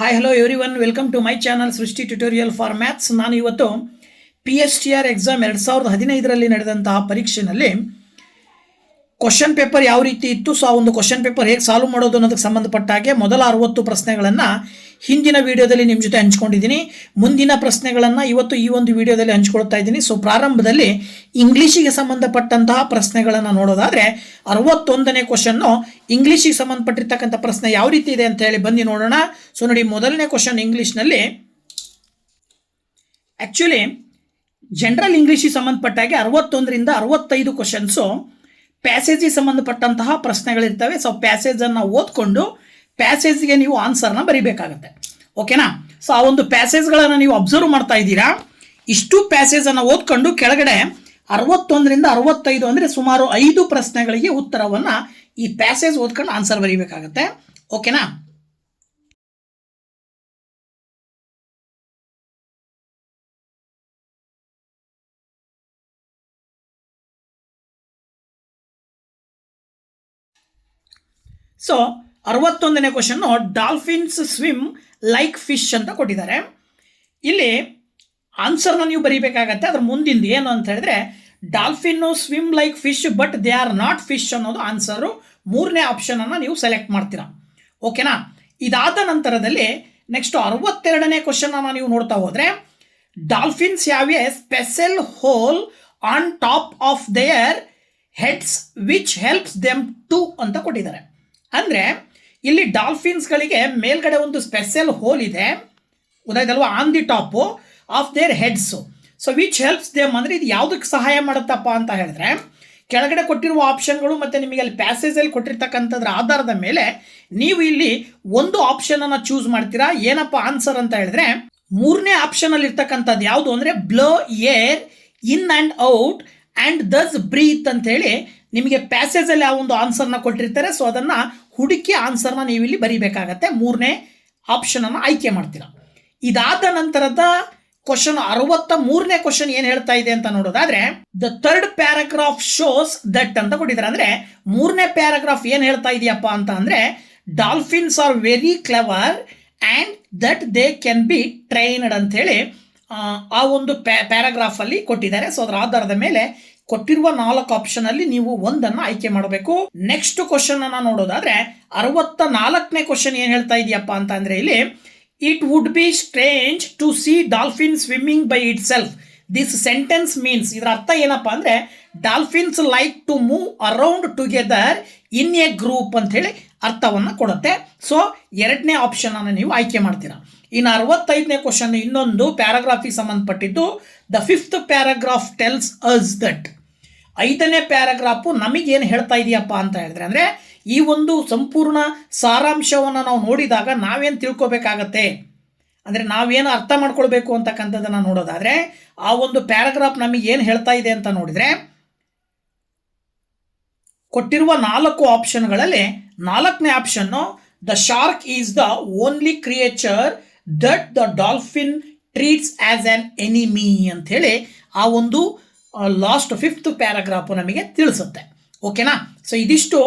Hi hello everyone, welcome to my channel Srushti tutorial for maths. ನಾನು ಇವತ್ತು PSTR exam 2015ರಲ್ಲಿ ನಡೆದಂತಹ ಪರೀಕ್ಷೆಯಲ್ಲಿ ಕ್ವಶನ್ ಪೇಪರ್ ಯಾವ ರೀತಿ ಇತ್ತು, ಸೊ ಆ ಒಂದು ಕ್ವಶನ್ ಪೇಪರ್ ಹೇಗೆ ಸಾಲ್ವ್ ಮಾಡೋದು ಅನ್ನೋದಕ್ಕೆ ಸಂಬಂಧಪಟ್ಟ ಹಾಗೆ ಮೊದಲ 60 ಪ್ರಶ್ನೆಗಳನ್ನು ಹಿಂದಿನ ವಿಡಿಯೋದಲ್ಲಿ ನಿಮ್ಮ ಜೊತೆ ಹಂಚ್ಕೊಂಡಿದ್ದೀನಿ. ಮುಂದಿನ ಪ್ರಶ್ನೆಗಳನ್ನು ಇವತ್ತು ಈ ಒಂದು ವಿಡಿಯೋದಲ್ಲಿ ಹಂಚ್ಕೊಳ್ತಾ ಇದ್ದೀನಿ. ಸೊ ಪ್ರಾರಂಭದಲ್ಲಿ ಇಂಗ್ಲೀಷಿಗೆ ಸಂಬಂಧಪಟ್ಟಂತಹ ಪ್ರಶ್ನೆಗಳನ್ನು ನೋಡೋದಾದರೆ 61ನೇ ಕ್ವಶನ್ನು ಇಂಗ್ಲೀಷಿಗೆ ಸಂಬಂಧಪಟ್ಟಿರ್ತಕ್ಕಂಥ ಪ್ರಶ್ನೆ ಯಾವ ರೀತಿ ಇದೆ ಅಂತ ಹೇಳಿ ಬನ್ನಿ ನೋಡೋಣ. ಸೊ ನೋಡಿ, ಮೊದಲನೇ ಕ್ವಶನ್ ಇಂಗ್ಲೀಷ್ನಲ್ಲಿ ಆ್ಯಕ್ಚುಲಿ ಜನರಲ್ ಇಂಗ್ಲೀಷಿಗೆ ಸಂಬಂಧಪಟ್ಟಾಗೆ 61ರಿಂದ 65 ಕ್ವಶನ್ಸು ಪ್ಯಾಸೇಜಿಗೆ ಸಂಬಂಧಪಟ್ಟಂತಹ ಪ್ರಶ್ನೆಗಳಿರ್ತವೆ. ಸೊ ಪ್ಯಾಸೇಜನ್ನು ಓದ್ಕೊಂಡು ಪ್ಯಾಸೇಜ್ಗೆ ನೀವು ಆನ್ಸರ್ನ ಬರೀಬೇಕಾಗತ್ತೆ. ಓಕೆನಾ? ಸೊ ಆ ಒಂದು ಪ್ಯಾಸೇಜ್ಗಳನ್ನು ನೀವು ಅಬ್ಸರ್ವ್ ಮಾಡ್ತಾ ಇದ್ದೀರಾ. ಇಷ್ಟು ಪ್ಯಾಸೇಜನ್ನು ಓದ್ಕೊಂಡು ಕೆಳಗಡೆ 61ರಿಂದ 65 ಅಂದರೆ ಸುಮಾರು 5 ಪ್ರಶ್ನೆಗಳಿಗೆ ಉತ್ತರವನ್ನು ಈ ಪ್ಯಾಸೇಜ್ ಓದ್ಕೊಂಡು ಆನ್ಸರ್ ಬರೀಬೇಕಾಗತ್ತೆ. ಓಕೆನಾ? ಸೊ 61ನೇ question dolphins swim like fish ಅಂತ ಕೊಟ್ಟಿದ್ದಾರೆ. ಇಲ್ಲಿ ಆನ್ಸರ್ನ ನೀವು ಬರೀಬೇಕಾಗತ್ತೆ. ಅದ್ರ ಮುಂದಿಂದು ಏನು ಅಂತ ಹೇಳಿದ್ರೆ, dolphin swim like fish but they are not fish ಅನ್ನೋದು ಆನ್ಸರು. 3ನೇ ಆಪ್ಷನನ್ನು ನೀವು ಸೆಲೆಕ್ಟ್ ಮಾಡ್ತೀರಾ. ಓಕೆನಾ? ಇದಾದ ನಂತರದಲ್ಲಿ ನೆಕ್ಸ್ಟ್ 62ನೇ ಕ್ವಶನನ್ನು ನೀವು ನೋಡ್ತಾ ಹೋದರೆ, dolphins have a special hole on top of their heads which helps them to ಅಂತ ಕೊಟ್ಟಿದ್ದಾರೆ. ಅಂದರೆ ಇಲ್ಲಿ ಡಾಲ್ಫಿನ್ಸ್ಗಳಿಗೆ ಮೇಲ್ಗಡೆ ಒಂದು ಸ್ಪೆಷಲ್ ಹೋಲ್ ಇದೆ, ಗೊತ್ತಾಯ್ತಲ್ವ, on the top of their heads. So which helps them ಅಂದರೆ ಇದು ಯಾವುದಕ್ಕೆ ಸಹಾಯ ಮಾಡುತ್ತಪ್ಪ ಅಂತ ಹೇಳಿದ್ರೆ, ಕೆಳಗಡೆ ಕೊಟ್ಟಿರುವ ಆಪ್ಷನ್ಗಳು ಮತ್ತು ನಿಮಗೆ ಅಲ್ಲಿ ಪ್ಯಾಸೇಜಲ್ಲಿ ಕೊಟ್ಟಿರ್ತಕ್ಕಂಥದ್ರ ಆಧಾರದ ಮೇಲೆ ನೀವು ಇಲ್ಲಿ ಒಂದು ಆಪ್ಷನನ್ನು ಚೂಸ್ ಮಾಡ್ತೀರಾ. ಏನಪ್ಪ ಆನ್ಸರ್ ಅಂತ ಹೇಳಿದ್ರೆ, 3ನೇ ಆಪ್ಷನಲ್ಲಿ ಇರ್ತಕ್ಕಂಥದ್ದು ಯಾವುದು ಅಂದರೆ blow air in and out and thus breathe ಅಂತೇಳಿ ನಿಮಗೆ ಪ್ಯಾಸೇಜಲ್ಲಿ ಆ ಒಂದು ಆನ್ಸರ್ನ ಕೊಟ್ಟಿರ್ತಾರೆ. ಸೊ ಅದನ್ನು ಹುಡುಕಿ ಆನ್ಸರ್ನ ನೀವು ಇಲ್ಲಿ ಬರೀಬೇಕಾಗತ್ತೆ. 3ನೇ ಆಪ್ಷನನ್ನು ಆಯ್ಕೆ ಮಾಡ್ತೀರಾ. ಇದಾದ ನಂತರದ ಕ್ವಶನ್ 63ನೇ ಕ್ವಶನ್ ಏನು ಹೇಳ್ತಾ ಇದೆ ಅಂತ ನೋಡೋದಾದ್ರೆ, the third paragraph shows that ಅಂತ ಕೊಟ್ಟಿದ್ದಾರೆ. ಅಂದರೆ 3ನೇ ಪ್ಯಾರಾಗ್ರಾಫ್ ಏನು ಹೇಳ್ತಾ ಇದೆಯಪ್ಪ ಅಂತ ಅಂದರೆ, dolphins are very clever and that they can be trained ಅಂಥೇಳಿ ಆ ಒಂದು ಪ್ಯಾರಾಗ್ರಾಫಲ್ಲಿ ಕೊಟ್ಟಿದ್ದಾರೆ. ಸೊ ಅದರ ಆಧಾರದ ಮೇಲೆ ಕೊಟ್ಟಿರುವ 4 ಆಪ್ಷನಲ್ಲಿ ನೀವು ಒಂದನ್ನು ಆಯ್ಕೆ ಮಾಡಬೇಕು. ನೆಕ್ಸ್ಟ್ ಕ್ವಶನ್ ಅನ್ನು ನೋಡೋದಾದ್ರೆ 64ನೇ ಕ್ವಶನ್ ಏನು ಹೇಳ್ತಾ ಇದೆಯಪ್ಪ ಅಂತ ಅಂದರೆ, ಇಲ್ಲಿ it would be strange to see dolphin swimming by itself. This sentence means, ಇದರ ಅರ್ಥ ಏನಪ್ಪ ಅಂದರೆ, dolphins like to move around together in a group ಅಂತ ಹೇಳಿ ಅರ್ಥವನ್ನು ಕೊಡುತ್ತೆ. ಸೊ 2ನೇ ಆಪ್ಷನ್ ಅನ್ನು ನೀವು ಆಯ್ಕೆ ಮಾಡ್ತೀರಾ. ಇನ್ನು 65ನೇ ಕ್ವಶನ್ ಇನ್ನೊಂದು ಪ್ಯಾರಾಗ್ರಾಫಿಗೆ ಸಂಬಂಧಪಟ್ಟಿದ್ದು. The 5th paragraph tells us that. 5ನೇ ಪ್ಯಾರಾಗ್ರಾಫು ನಮಗೇನು ಹೇಳ್ತಾ ಇದೆಯಪ್ಪ ಅಂತ ಹೇಳಿದ್ರೆ, ಅಂದರೆ ಈ ಒಂದು ಸಂಪೂರ್ಣ ಸಾರಾಂಶವನ್ನು ನಾವು ನೋಡಿದಾಗ ನಾವೇನು ತಿಳ್ಕೊಬೇಕಾಗತ್ತೆ ಅಂದರೆ, ನಾವೇನು ಅರ್ಥ ಮಾಡ್ಕೊಳ್ಬೇಕು ಅಂತಕ್ಕಂಥದ್ದನ್ನು ನೋಡೋದಾದರೆ, ಆ ಒಂದು ಪ್ಯಾರಾಗ್ರಾಫ್ ನಮಗೆ ಏನು ಹೇಳ್ತಾ ಇದೆ ಅಂತ ನೋಡಿದರೆ, ಕೊಟ್ಟಿರುವ 4 ಆಪ್ಷನ್ಗಳಲ್ಲಿ 4ನೇ option the shark is the only creature that the dolphin treats as on enemy ಅಂಥೇಳಿ ಆ ಒಂದು ಲಾಸ್ಟ್ 5th ಪ್ಯಾರಾಗ್ರಾಫು ನಮಗೆ ತಿಳಿಸುತ್ತೆ. ಓಕೆನಾ? ಸೊ ಇದಿಷ್ಟು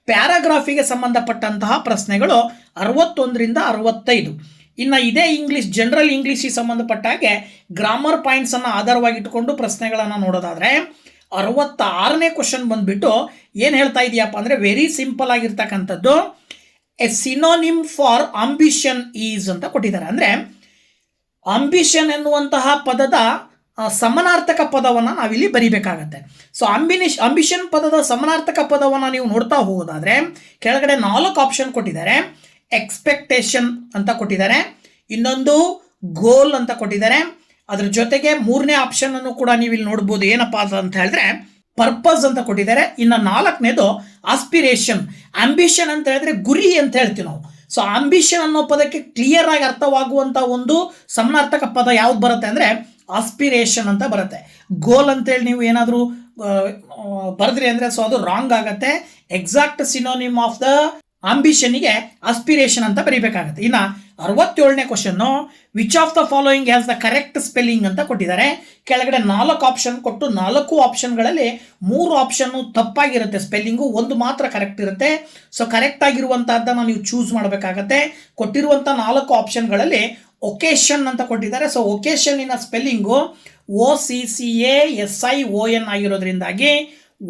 ಪ್ಯಾರಾಗ್ರಾಫಿಗೆ ಸಂಬಂಧಪಟ್ಟಂತಹ ಪ್ರಶ್ನೆಗಳು 61ರಿಂದ 65. ಇನ್ನು ಇದೇ ಇಂಗ್ಲೀಷ್ ಜನರಲ್ ಇಂಗ್ಲೀಷಿಗೆ ಸಂಬಂಧಪಟ್ಟ ಹಾಗೆ ಗ್ರಾಮರ್ ಪಾಯಿಂಟ್ಸನ್ನು ಆಧಾರವಾಗಿಟ್ಟುಕೊಂಡು ಪ್ರಶ್ನೆಗಳನ್ನು ನೋಡೋದಾದರೆ 66ನೇ ಕ್ವಶನ್ ಬಂದುಬಿಟ್ಟು ಏನು ಹೇಳ್ತಾ ಇದೆಯಪ್ಪ ಅಂದರೆ, ವೆರಿ ಸಿಂಪಲ್ ಆಗಿರ್ತಕ್ಕಂಥದ್ದು. A synonym for ambition is ಅಂತ ಕೊಟ್ಟಿದ್ದಾರೆ. ಅಂದರೆ ಆಂಬಿಷನ್ ಎನ್ನುವಂತಹ ಪದದ ಸಮನಾರ್ಥಕ ಪದವನ್ನು ನಾವಿಲ್ಲಿ ಬರೀಬೇಕಾಗತ್ತೆ. ಸೊ ಆಂಬಿಷನ್ ಪದದ ಸಮನಾರ್ಥಕ ಪದವನ್ನು ನೀವು ನೋಡ್ತಾ ಹೋಗೋದಾದರೆ ಕೆಳಗಡೆ 4 ಆಪ್ಷನ್ ಕೊಟ್ಟಿದ್ದಾರೆ. ಎಕ್ಸ್ಪೆಕ್ಟೇಷನ್ ಅಂತ ಕೊಟ್ಟಿದ್ದಾರೆ, ಇನ್ನೊಂದು ಗೋಲ್ ಅಂತ ಕೊಟ್ಟಿದ್ದಾರೆ, ಅದ್ರ ಜೊತೆಗೆ 3ನೇ ಆಪ್ಷನ್ ಅನ್ನು ಕೂಡ ನೀವು ಇಲ್ಲಿ ನೋಡ್ಬೋದು. ಏನಪ್ಪ ಅಂತ ಹೇಳಿದ್ರೆ ಪರ್ಪಸ್ ಅಂತ ಕೊಟ್ಟಿದ್ದಾರೆ. ಇನ್ನು 4ನೇದು ಆಸ್ಪಿರೇಷನ್. ಆಂಬಿಷನ್ ಅಂತ ಹೇಳಿದ್ರೆ ಗುರಿ ಅಂತ ಹೇಳ್ತೀವಿ ನಾವು. ಸೊ ಆಂಬಿಷನ್ ಅನ್ನೋ ಪದಕ್ಕೆ ಕ್ಲಿಯರ್ ಆಗಿ ಅರ್ಥವಾಗುವಂಥ ಒಂದು ಸಮನಾರ್ಥಕ ಪದ ಯಾವ್ದು ಬರುತ್ತೆ ಅಂದರೆ ಆಸ್ಪಿರೇಷನ್ ಅಂತ ಬರುತ್ತೆ. ಗೋಲ್ ಅಂತೇಳಿ ನೀವು ಏನಾದರೂ ಬರೆದ್ರಿ ಅಂದರೆ ಸೊ ಅದು ರಾಂಗ್ ಆಗುತ್ತೆ. ಎಕ್ಸಾಕ್ಟ್ ಸಿನೋನಿಮ್ ಆಫ್ ದ ಆಂಬಿಷನ್ಗೆ ಆಸ್ಪಿರೇಷನ್ ಅಂತ ಬರೀಬೇಕಾಗತ್ತೆ. ಇನ್ನು 67ನೇ question which of the following has the correct spelling ಅಂತ ಕೊಟ್ಟಿದ್ದಾರೆ. ಕೆಳಗಡೆ 4 ಆಪ್ಷನ್ ಕೊಟ್ಟು 4 ಆಪ್ಷನ್ಗಳಲ್ಲಿ 3 ಆಪ್ಷನ್ ತಪ್ಪಾಗಿರುತ್ತೆ ಸ್ಪೆಲ್ಲಿಂಗು, ಒಂದು ಮಾತ್ರ ಕರೆಕ್ಟ್ ಇರುತ್ತೆ. ಸೊ ಕರೆಕ್ಟ್ ಆಗಿರುವಂತಹದ್ದನ್ನು ನೀವು ಚೂಸ್ ಮಾಡಬೇಕಾಗತ್ತೆ. ಕೊಟ್ಟಿರುವಂಥ 4 ಆಪ್ಷನ್ಗಳಲ್ಲಿ ಒಕೇಶನ್ ಅಂತ ಕೊಟ್ಟಿದ್ದಾರೆ. ಸೊ ಒಕೇಶನ್ನಿನ ಸ್ಪೆಲ್ಲಿಂಗು OCCASION ಆಗಿರೋದ್ರಿಂದಾಗಿ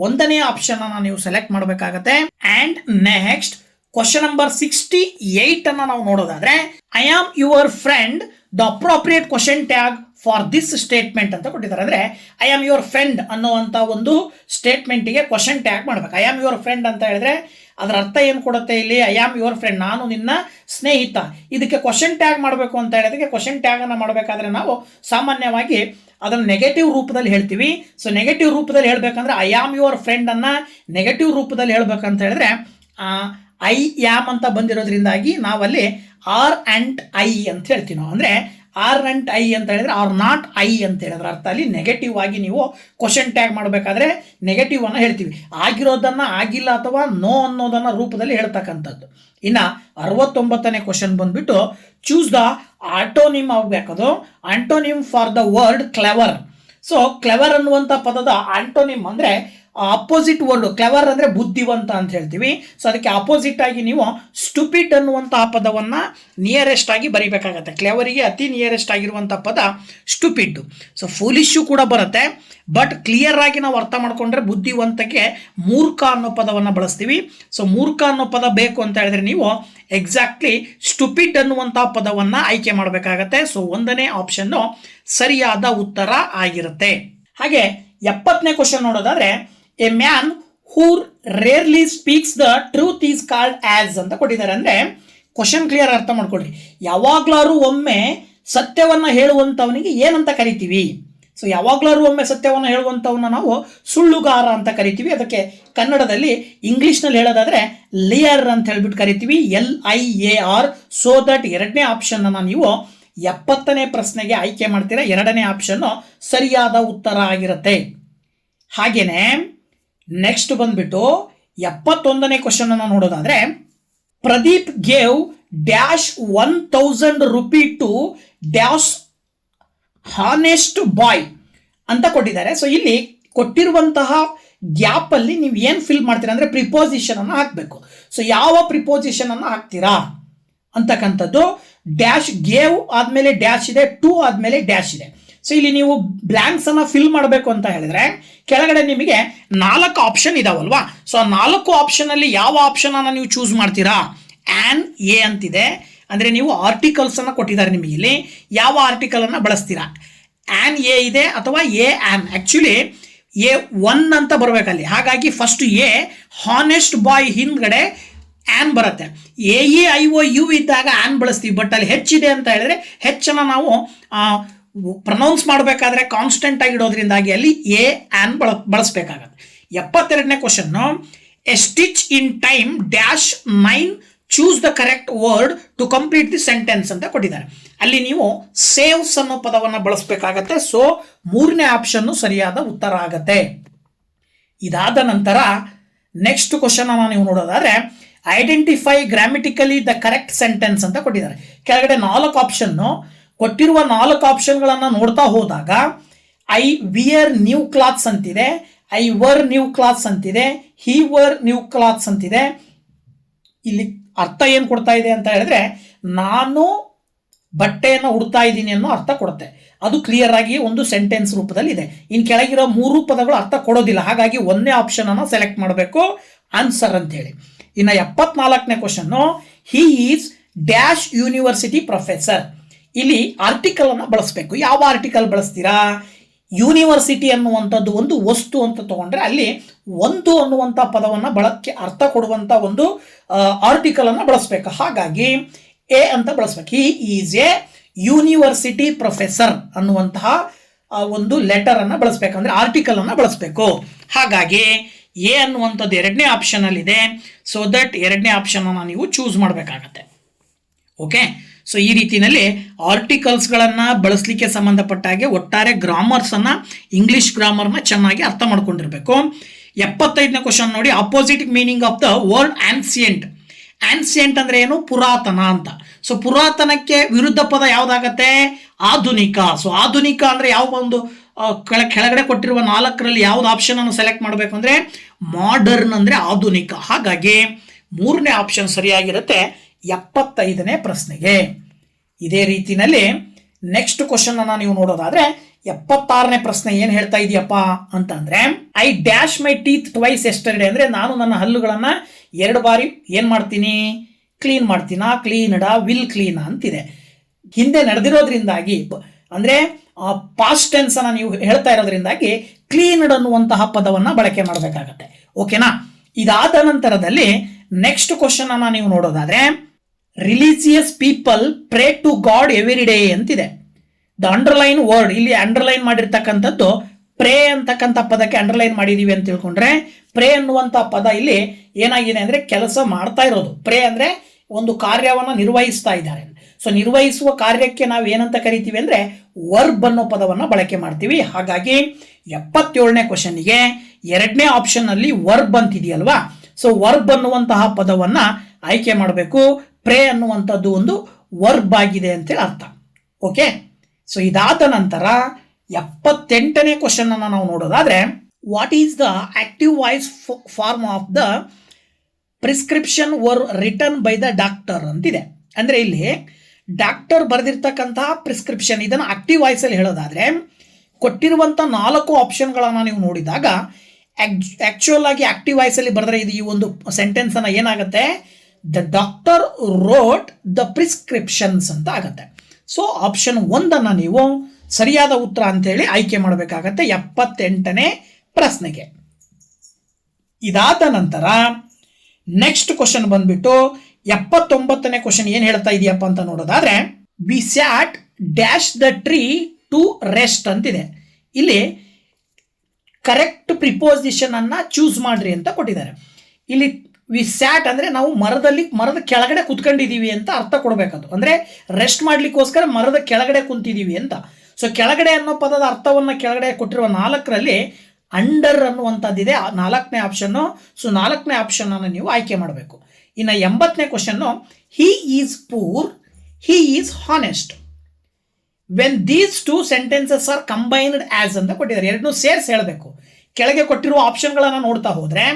1ನೇ ಆಪ್ಷನ್ ಅನ್ನು ನೀವು ಸೆಲೆಕ್ಟ್ ಮಾಡಬೇಕಾಗತ್ತೆ. ಅಂಡ್ ನೆಕ್ಸ್ಟ್ ಕ್ವಶನ್ ನಂಬರ್ 68 ಅನ್ನು ನಾವು ನೋಡೋದಾದ್ರೆ, I am your friend the appropriate question tag for this statement ಅಂತ ಕೊಟ್ಟಿದ್ದಾರೆ. ಅಂದ್ರೆ ಐ ಆಮ್ ಯುವರ್ ಫ್ರೆಂಡ್ ಅನ್ನುವಂಥ ಒಂದು ಸ್ಟೇಟ್ಮೆಂಟಿಗೆ ಕ್ವಶನ್ ಟ್ಯಾಗ್ ಮಾಡ್ಬೇಕು. ಐ ಆಮ್ ಯುವರ್ ಫ್ರೆಂಡ್ ಅಂತ ಹೇಳಿದ್ರೆ ಅದರ ಅರ್ಥ ಏನು ಕೊಡುತ್ತೆ ಇಲ್ಲಿ? ಐ ಆಮ್ ಯುವರ್ ಫ್ರೆಂಡ್, ನಾನು ನಿನ್ನ ಸ್ನೇಹಿತ. ಇದಕ್ಕೆ ಕ್ವಶನ್ ಟ್ಯಾಗ್ ಮಾಡಬೇಕು ಅಂತ ಹೇಳಿದಕ್ಕೆ ಕ್ವಶನ್ ಟ್ಯಾಗ್ ಅನ್ನು ಮಾಡಬೇಕಾದ್ರೆ ನಾವು ಸಾಮಾನ್ಯವಾಗಿ ಅದನ್ನು ನೆಗೆಟಿವ್ ರೂಪದಲ್ಲಿ ಹೇಳ್ತೀವಿ. ಸೊ ನೆಗೆಟಿವ್ ರೂಪದಲ್ಲಿ ಹೇಳ್ಬೇಕಂದ್ರೆ ಐ ಆಮ್ ಯುವರ್ ಫ್ರೆಂಡ್ ಅನ್ನ ನೆಗೆಟಿವ್ ರೂಪದಲ್ಲಿ ಹೇಳ್ಬೇಕಂತ ಹೇಳಿದ್ರೆ ಐ ಆಮ್ ಅಂತ ಬಂದಿರೋದ್ರಿಂದಾಗಿ ನಾವಲ್ಲಿ ಆರ್ ಅಂಡ್ ಐ ಅಂತ ಹೇಳ್ತೀವಿ ನಾವು. ಅಂದರೆ ಆರ್ ಅಂಡ್ ಐ ಅಂತ ಹೇಳಿದ್ರೆ ಆರ್ ನಾಟ್ ಐ ಅಂತ ಹೇಳಿದ್ರೆ ಅರ್ಥ ಅಲ್ಲಿ ನೆಗೆಟಿವ್ ಆಗಿ ನೀವು ಕ್ವಶನ್ ಟ್ಯಾಗ್ ಮಾಡಬೇಕಾದ್ರೆ ನೆಗೆಟಿವ್ ಅನ್ನು ಹೇಳ್ತೀವಿ. ಆಗಿರೋದನ್ನು ಆಗಿಲ್ಲ ಅಥವಾ ನೋ ಅನ್ನೋದನ್ನು ರೂಪದಲ್ಲಿ ಹೇಳ್ತಕ್ಕಂಥದ್ದು. ಇನ್ನು 69ನೇ ಕ್ವಶನ್ ಬಂದ್ಬಿಟ್ಟು ಚೂಸ್ ದ ಆಟೋನಿಮ್ ಆಗಬೇಕದು. Antonym for the word clever. So clever ಅನ್ನುವಂಥ ಪದದ ಆಂಟೋನಿಮ್ ಅಂದರೆ ಅಪೋಸಿಟ್ ವರ್ಡ್. ಕ್ಲೆವರ್ ಅಂದರೆ ಬುದ್ಧಿವಂತ ಅಂತ ಹೇಳ್ತೀವಿ. ಸೊ ಅದಕ್ಕೆ ಅಪೋಸಿಟ್ ಆಗಿ ನೀವು ಸ್ಟುಪಿಡ್ ಅನ್ನುವಂತಹ ಪದವನ್ನು ನಿಯರೆಸ್ಟ್ ಆಗಿ ಬರೀಬೇಕಾಗತ್ತೆ. ಕ್ಲೆವರಿಗೆ ಅತಿ ನಿಯರೆಸ್ಟ್ ಆಗಿರುವಂಥ ಪದ ಸ್ಟುಪಿಡ್. ಸೊ ಫೂಲಿಶು ಕೂಡ ಬರುತ್ತೆ, ಬಟ್ ಕ್ಲಿಯರ್ ಆಗಿ ನಾವು ಅರ್ಥ ಮಾಡ್ಕೊಂಡ್ರೆ ಬುದ್ಧಿವಂತಕ್ಕೆ ಮೂರ್ಖ ಅನ್ನೋ ಪದವನ್ನು ಬಳಸ್ತೀವಿ. ಸೊ ಮೂರ್ಖ ಅನ್ನೋ ಪದ ಬೇಕು ಅಂತ ಹೇಳಿದ್ರೆ ನೀವು ಎಕ್ಸಾಕ್ಟ್ಲಿ ಸ್ಟುಪಿಡ್ ಅನ್ನುವಂಥ ಪದವನ್ನು ಆಯ್ಕೆ ಮಾಡಬೇಕಾಗತ್ತೆ. ಸೊ 1ನೇ ಆಪ್ಷನ್ನು ಸರಿಯಾದ ಉತ್ತರ ಆಗಿರುತ್ತೆ. ಹಾಗೆ 70ನೇ ಕ್ವಶನ್ ನೋಡೋದಾದ್ರೆ, A man who rarely speaks the truth is called as ಅಂತ ಕೊಟ್ಟಿದ್ದಾರೆ. ಅಂದರೆ ಕ್ವಶನ್ ಕ್ಲಿಯರ್ ಅರ್ಥ ಮಾಡ್ಕೊಳ್ರಿ. ಯಾವಾಗ್ಲಾರು ಒಮ್ಮೆ ಸತ್ಯವನ್ನು ಹೇಳುವಂಥವನಿಗೆ ಏನಂತ ಕರಿತೀವಿ? ಸೊ ಯಾವಾಗ್ಲಾರು ಒಮ್ಮೆ ಸತ್ಯವನ್ನು ಹೇಳುವಂಥವನ್ನ ನಾವು ಸುಳ್ಳುಗಾರ ಅಂತ ಕರಿತೀವಿ. ಅದಕ್ಕೆ ಕನ್ನಡದಲ್ಲಿ ಇಂಗ್ಲೀಷ್ನಲ್ಲಿ ಹೇಳೋದಾದ್ರೆ ಲಿಯರ್ ಅಂತ ಹೇಳ್ಬಿಟ್ಟು ಕರಿತೀವಿ, LIAR. ಸೊ ದಟ್ 2ನೇ ಆಪ್ಷನ್ನ ನೀವು 70ನೇ ಪ್ರಶ್ನೆಗೆ ಆಯ್ಕೆ ಮಾಡ್ತೀರಾ. 2ನೇ ಆಪ್ಷನ್ನು ಸರಿಯಾದ ಉತ್ತರ ಆಗಿರುತ್ತೆ. ಹಾಗೇನೆ ನೆಕ್ಸ್ಟ್ ಬಂದ್ಬಿಟ್ಟು 71ನೇ ಕ್ವಶನ್ ಅನ್ನು ನೋಡೋದಾದ್ರೆ, Pradeep gave dash 1000 rupee to dash honest boy ಅಂತ ಕೊಟ್ಟಿದ್ದಾರೆ. ಸೊ ಇಲ್ಲಿ ಕೊಟ್ಟಿರುವಂತಹ ಗ್ಯಾಪ್ ಅಲ್ಲಿ ನೀವು ಏನು ಫಿಲ್ ಮಾಡ್ತೀರಾ ಅಂದ್ರೆ ಪ್ರಿಪೋಸಿಷನ್ ಅನ್ನು ಹಾಕಬೇಕು. ಸೊ ಯಾವ ಪ್ರಿಪೋಸಿಷನ್ ಅನ್ನು ಹಾಕ್ತೀರಾ ಅಂತಕ್ಕಂಥದ್ದು. ಡ್ಯಾಶ್ ಗೇವ್ ಆದ್ಮೇಲೆ ಡ್ಯಾಶ್ ಇದೆ, ಟು ಆದ್ಮೇಲೆ ಡ್ಯಾಶ್ ಇದೆ. ಸೊ ಇಲ್ಲಿ ನೀವು ಬ್ಲ್ಯಾಂಕ್ಸ್ ಅನ್ನ ಫಿಲ್ ಮಾಡಬೇಕು ಅಂತ ಹೇಳಿದ್ರೆ ಕೆಳಗಡೆ ನಿಮಗೆ 4 ಆಪ್ಷನ್ ಇದಾವಲ್ವಾ. ಸೊ ಆ 4 ಆಪ್ಷನ್ ಅಲ್ಲಿ ಯಾವ ಆಪ್ಷನ್ ಅನ್ನ ನೀವು ಚೂಸ್ ಮಾಡ್ತೀರಾ? ಆನ್ ಎ ಅಂತಿದೆ. ಅಂದರೆ ನೀವು ಆರ್ಟಿಕಲ್ಸ್ ಅನ್ನು ಕೊಟ್ಟಿದ್ದಾರೆ ನಿಮಗೆ. ಇಲ್ಲಿ ಯಾವ ಆರ್ಟಿಕಲ್ ಅನ್ನು ಬಳಸ್ತೀರಾ? ಆನ್ ಎ ಇದೆ ಅಥವಾ ಎ ಆನ್. ಆಕ್ಚುಲಿ A1 ಅಂತ ಬರಬೇಕಲ್ಲಿ. ಹಾಗಾಗಿ ಫಸ್ಟ್ ಎ ಹಾನೆಸ್ಟ್ ಬಾಯ್ ಹಿಂದ್ಗಡೆ ಆನ್ ಬರುತ್ತೆ. AEIOU ಇದ್ದಾಗ ಆನ್ ಬಳಸ್ತೀವಿ, ಬಟ್ ಅಲ್ಲಿ ಹೆಚ್ಚಿದೆ ಅಂತ ಹೇಳಿದ್ರೆ ಹೆಚ್ಚನ್ನು ನಾವು ಪ್ರೊನೌನ್ಸ್ ಮಾಡಬೇಕಾದ್ರೆ ಕಾನ್ಸ್ಟೆಂಟ್ ಆಗಿಡೋದ್ರಿಂದಾಗಿ ಅಲ್ಲಿ ಎ ಆನ್ ಬಳಸಬೇಕಾಗತ್ತೆ. 72ನೇ question, a stitch in time dash 9 choose the correct word to complete the sentence ಅಂತ ಕೊಟ್ಟಿದ್ದಾರೆ. ಅಲ್ಲಿ ನೀವು ಸೇವ್ಸ್ ಅನ್ನೋ ಪದವನ್ನು ಬಳಸಬೇಕಾಗತ್ತೆ. ಸೊ 3ನೇ ಆಪ್ಷನ್ನು ಸರಿಯಾದ ಉತ್ತರ ಆಗತ್ತೆ. ಇದಾದ ನಂತರ ನೆಕ್ಸ್ಟ್ ಕ್ವಶನ್ ಅನ್ನು ನೀವು ನೋಡೋದಾದ್ರೆ, identify grammatically the correct sentence ಅಂತ ಕೊಟ್ಟಿದ್ದಾರೆ. ಕೆಳಗಡೆ 4 ಆಪ್ಷನ್ನು ಕೊಟ್ಟಿರುವ 4 ಆಪ್ಷನ್ಗಳನ್ನು ನೋಡ್ತಾ ಹೋದಾಗ ಐ ವಿಯರ್ ನ್ಯೂ ಕ್ಲಾತ್ಸ್ ಅಂತಿದೆ, ಐ ವರ್ ನ್ಯೂ ಕ್ಲಾತ್ಸ್ ಅಂತಿದೆ, ಹಿ ವರ್ ನ್ಯೂ ಕ್ಲಾತ್ಸ್ ಅಂತಿದೆ. ಇಲ್ಲಿ ಅರ್ಥ ಏನು ಕೊಡ್ತಾ ಇದೆ ಅಂತ ಹೇಳಿದ್ರೆ ನಾನು ಬಟ್ಟೆಯನ್ನು ಉಡ್ತಾ ಇದ್ದೀನಿ ಅನ್ನೋ ಅರ್ಥ ಕೊಡುತ್ತೆ. ಅದು ಕ್ಲಿಯರ್ ಆಗಿ ಒಂದು ಸೆಂಟೆನ್ಸ್ ರೂಪದಲ್ಲಿ ಇದೆ. ಇನ್ನು ಕೆಳಗಿರೋ 3 ಪದಗಳು ಅರ್ಥ ಕೊಡೋದಿಲ್ಲ. ಹಾಗಾಗಿ 1ನೇ ಆಪ್ಷನ್ ಅನ್ನು ಸೆಲೆಕ್ಟ್ ಮಾಡಬೇಕು ಆನ್ಸರ್ ಅಂತ ಹೇಳಿ. ಇನ್ನು 74ನೇ question, he is dash university professor. ಇಲ್ಲಿ ಆರ್ಟಿಕಲ್ ಅನ್ನು ಬಳಸಬೇಕು. ಯಾವ ಆರ್ಟಿಕಲ್ ಬಳಸ್ತೀರಾ? ಯೂನಿವರ್ಸಿಟಿ ಅನ್ನುವಂಥದ್ದು ಒಂದು ವಸ್ತು ಅಂತ ತಗೊಂಡ್ರೆ ಅಲ್ಲಿ ಒಂದು ಅನ್ನುವಂಥ ಪದವನ್ನು ಬಳಕೆ ಅರ್ಥ ಕೊಡುವಂಥ ಒಂದು ಆರ್ಟಿಕಲ್ ಅನ್ನು ಬಳಸಬೇಕು. ಹಾಗಾಗಿ ಎ ಅಂತ ಬಳಸಬೇಕು. He is A university professor ಅನ್ನುವಂತಹ ಒಂದು ಲೆಟರ್ ಅನ್ನು ಬಳಸಬೇಕಂದ್ರೆ ಆರ್ಟಿಕಲ್ ಅನ್ನು ಬಳಸಬೇಕು. ಹಾಗಾಗಿ ಎ ಅನ್ನುವಂಥದ್ದು 2ನೇ ಆಪ್ಷನ್ ಅಲ್ಲಿ ಇದೆ. ಸೊ ದಟ್ 2ನೇ ಆಪ್ಷನ್ ಅನ್ನು ನೀವು ಚೂಸ್ ಮಾಡಬೇಕಾಗತ್ತೆ. ಓಕೆ. ಸೊ ಈ ರೀತಿಯಲ್ಲಿ ಆರ್ಟಿಕಲ್ಸ್ಗಳನ್ನು ಬಳಸಲಿಕ್ಕೆ ಸಂಬಂಧಪಟ್ಟ ಹಾಗೆ ಒಟ್ಟಾರೆ ಗ್ರಾಮರ್ಸನ್ನು ಇಂಗ್ಲಿಷ್ ಗ್ರಾಮರ್ನ ಚೆನ್ನಾಗಿ ಅರ್ಥ ಮಾಡ್ಕೊಂಡಿರಬೇಕು. 75ನೇ ಕ್ವಶನ್ ನೋಡಿ, opposite meaning of the word ancient. Ancient ಅಂದ್ರೆ ಏನು? ಪುರಾತನ ಅಂತ. ಸೊ ಪುರಾತನಕ್ಕೆ ವಿರುದ್ಧ ಪದ ಯಾವ್ದಾಗತ್ತೆ? ಆಧುನಿಕ. ಸೊ ಆಧುನಿಕ ಅಂದ್ರೆ ಯಾವ ಒಂದು ಕೆಳಗಡೆ ಕೊಟ್ಟಿರುವ 4ರಲ್ಲಿ ಯಾವ್ದು ಆಪ್ಷನ್ ಅನ್ನು ಸೆಲೆಕ್ಟ್ ಮಾಡಬೇಕು ಅಂದ್ರೆ ಮಾಡರ್ನ್ ಅಂದ್ರೆ ಆಧುನಿಕ. ಹಾಗಾಗಿ 3ನೇ ಆಪ್ಷನ್ ಸರಿಯಾಗಿರುತ್ತೆ 75ನೇ ಪ್ರಶ್ನೆಗೆ. ಇದೇ ರೀತಿನಲ್ಲಿ ನೆಕ್ಸ್ಟ್ ಕ್ವಶನ್ ಅನ್ನ ನೀವು ನೋಡೋದಾದ್ರೆ 76ನೇ ಪ್ರಶ್ನೆ ಏನ್ ಹೇಳ್ತಾ ಇದೆಯಪ್ಪ ಅಂತಂದ್ರೆ, I dash my teeth twice yesterday ಅಂದ್ರೆ ನಾನು ನನ್ನ ಹಲ್ಲುಗಳನ್ನ 2 ಬಾರಿ ಏನ್ ಮಾಡ್ತೀನಿ? ಕ್ಲೀನ್ ಮಾಡ್ತೀನಾ, ಕ್ಲೀನ್ಡ, ವಿಲ್ ಕ್ಲೀನ್ ಅಂತಿದೆ. ಹಿಂದೆ ನಡೆದಿರೋದ್ರಿಂದಾಗಿ ಅಂದ್ರೆ ಪಾಸ್ಟ್ ಟೆನ್ಸ್ ಅನ್ನ ನೀವು ಹೇಳ್ತಾ ಇರೋದ್ರಿಂದಾಗಿ ಕ್ಲೀನ್ಡ್ ಅನ್ನುವಂತಹ ಪದವನ್ನ ಬಳಕೆ ಮಾಡಬೇಕಾಗತ್ತೆ. ಓಕೆನಾ? ಇದಾದ ನಂತರದಲ್ಲಿ ನೆಕ್ಸ್ಟ್ ಕ್ವಶನ್ ಅನ್ನ ನೀವು ನೋಡೋದಾದ್ರೆ, religious people pray to God every day ಅಂತಿದೆ. ದ ಅಂಡರ್ಲೈನ್ ವರ್ಡ್, ಇಲ್ಲಿ ಅಂಡರ್ಲೈನ್ ಮಾಡಿರ್ತಕ್ಕಂಥದ್ದು ಪ್ರೇ ಅಂತಕ್ಕಂಥ ಪದಕ್ಕೆ ಅಂಡರ್ಲೈನ್ ಮಾಡಿದೀವಿ ಅಂತ ತಿಳ್ಕೊಂಡ್ರೆ, ಪ್ರೇ ಅನ್ನುವಂಥ ಪದ ಇಲ್ಲಿ ಏನಾಗಿದೆ ಅಂದ್ರೆ ಕೆಲಸ ಮಾಡ್ತಾ ಇರೋದು. ಪ್ರೇ ಅಂದ್ರೆ ಒಂದು ಕಾರ್ಯವನ್ನ ನಿರ್ವಹಿಸ್ತಾ ಇದ್ದಾರೆ. ಸೊ ನಿರ್ವಹಿಸುವ ಕಾರ್ಯಕ್ಕೆ ನಾವು ಏನಂತ ಕರಿತೀವಿ ಅಂದ್ರೆ ವರ್ಬ್ ಅನ್ನೋ ಪದವನ್ನ ಬಳಕೆ ಮಾಡ್ತೀವಿ. ಹಾಗಾಗಿ 77ನೇ ಕ್ವಶನ್ಗೆ 2ನೇ ಆಪ್ಷನ್ ಅಲ್ಲಿ ವರ್ಬ್ ಅಂತಿದೆಯಲ್ವಾ, ಸೊ ವರ್ಬ್ ಅನ್ನುವಂತಹ ಪದವನ್ನ ಆಯ್ಕೆ ಮಾಡಬೇಕು. ಪ್ರೇ ಅನ್ನುವಂಥದ್ದು ಒಂದು ವರ್ಬ್ ಆಗಿದೆ ಅಂತೇಳಿ ಅರ್ಥ. ಓಕೆ, ಸೊ ಇದಾದ ನಂತರ 78ನೇ ಕ್ವಶನ್ ಅನ್ನ ನಾವು ನೋಡೋದಾದ್ರೆ, what is the active voice form of the prescription were written by the doctor ಅಂತಿದೆ. ಅಂದ್ರೆ ಇಲ್ಲಿ ಡಾಕ್ಟರ್ ಬರೆದಿರ್ತಕ್ಕಂತಹ ಪ್ರಿಸ್ಕ್ರಿಪ್ಷನ್, ಇದನ್ನು ಆಕ್ಟಿವ್ ವಾಯ್ಸ್ ಅಲ್ಲಿ ಹೇಳೋದಾದ್ರೆ ಕೊಟ್ಟಿರುವಂತ 4 ಆಪ್ಷನ್ಗಳನ್ನ ನೀವು ನೋಡಿದಾಗ ಆಕ್ಚುಯಲ್ ಆಗಿ ಆಕ್ಟಿವ್ ವಾಯ್ಸ್ ಅಲ್ಲಿ ಬರೆದ್ರೆ ಇದು ಈ ಒಂದು ಸೆಂಟೆನ್ಸ್ ಅನ್ನ ಏನಾಗುತ್ತೆ? The doctor wrote the prescriptions ಅಂತ ಆಗತ್ತೆ. ಸೊ ಆಪ್ಷನ್ 1 ನೀವು ಸರಿಯಾದ ಉತ್ತರ ಅಂತೇಳಿ ಆಯ್ಕೆ ಮಾಡಬೇಕಾಗತ್ತೆ 78ನೇ ಪ್ರಶ್ನೆಗೆ. ಇದಾದ ನಂತರ ನೆಕ್ಸ್ಟ್ ಕ್ವಶನ್ ಬಂದ್ಬಿಟ್ಟು 79ನೇ ಕ್ವಶನ್ ಏನ್ ಹೇಳ್ತಾ ಇದೆಯಪ್ಪ ಅಂತ ನೋಡೋದಾದ್ರೆ, we sat dash the tree to rest ಅಂತಿದೆ. ಇಲ್ಲಿ ಕರೆಕ್ಟ್ ಪ್ರಿಪೋಸಿಷನ್ ಅನ್ನ ಚೂಸ್ ಮಾಡ್ರಿ ಅಂತ ಕೊಟ್ಟಿದ್ದಾರೆ. ಇಲ್ಲಿ ವಿ ಸ್ಯಾಟ್ ಅಂದ್ರೆ ನಾವು ಮರದ ಕೆಳಗಡೆ ಕುತ್ಕೊಂಡಿದೀವಿ ಅಂತ ಅರ್ಥ ಕೊಡಬೇಕದು. ಅಂದ್ರೆ ರೆಸ್ಟ್ ಮಾಡ್ಲಿಕ್ಕೋಸ್ಕರ ಮರದ ಕೆಳಗಡೆ ಕುಂತಿದೀವಿ ಅಂತ. ಸೊ ಕೆಳಗಡೆ ಅನ್ನೋ ಪದದ ಅರ್ಥವನ್ನ ಕೆಳಗಡೆ ಕೊಟ್ಟಿರುವ 4ರಲ್ಲಿ ಅಂಡರ್ ಅನ್ನುವಂಥದ್ದಿದೆ 4ನೇ ಆಪ್ಷನ್ನು. ಸೊ 4ನೇ ಆಪ್ಷನ್ ಅನ್ನು ನೀವು ಆಯ್ಕೆ ಮಾಡಬೇಕು. ಇನ್ನು 80ನೇ question, he is poor, he is honest when these 2 sentences are combined as ಅಂತ ಕೊಟ್ಟಿದ್ದಾರೆ. ಎರಡನ್ನೂ ಸೇರಿಸಿ ಹೇಳಬೇಕು. ಕೆಳಗೆ ಕೊಟ್ಟಿರುವ ಆಪ್ಷನ್ಗಳನ್ನು ನೋಡ್ತಾ ಹೋದ್ರೆ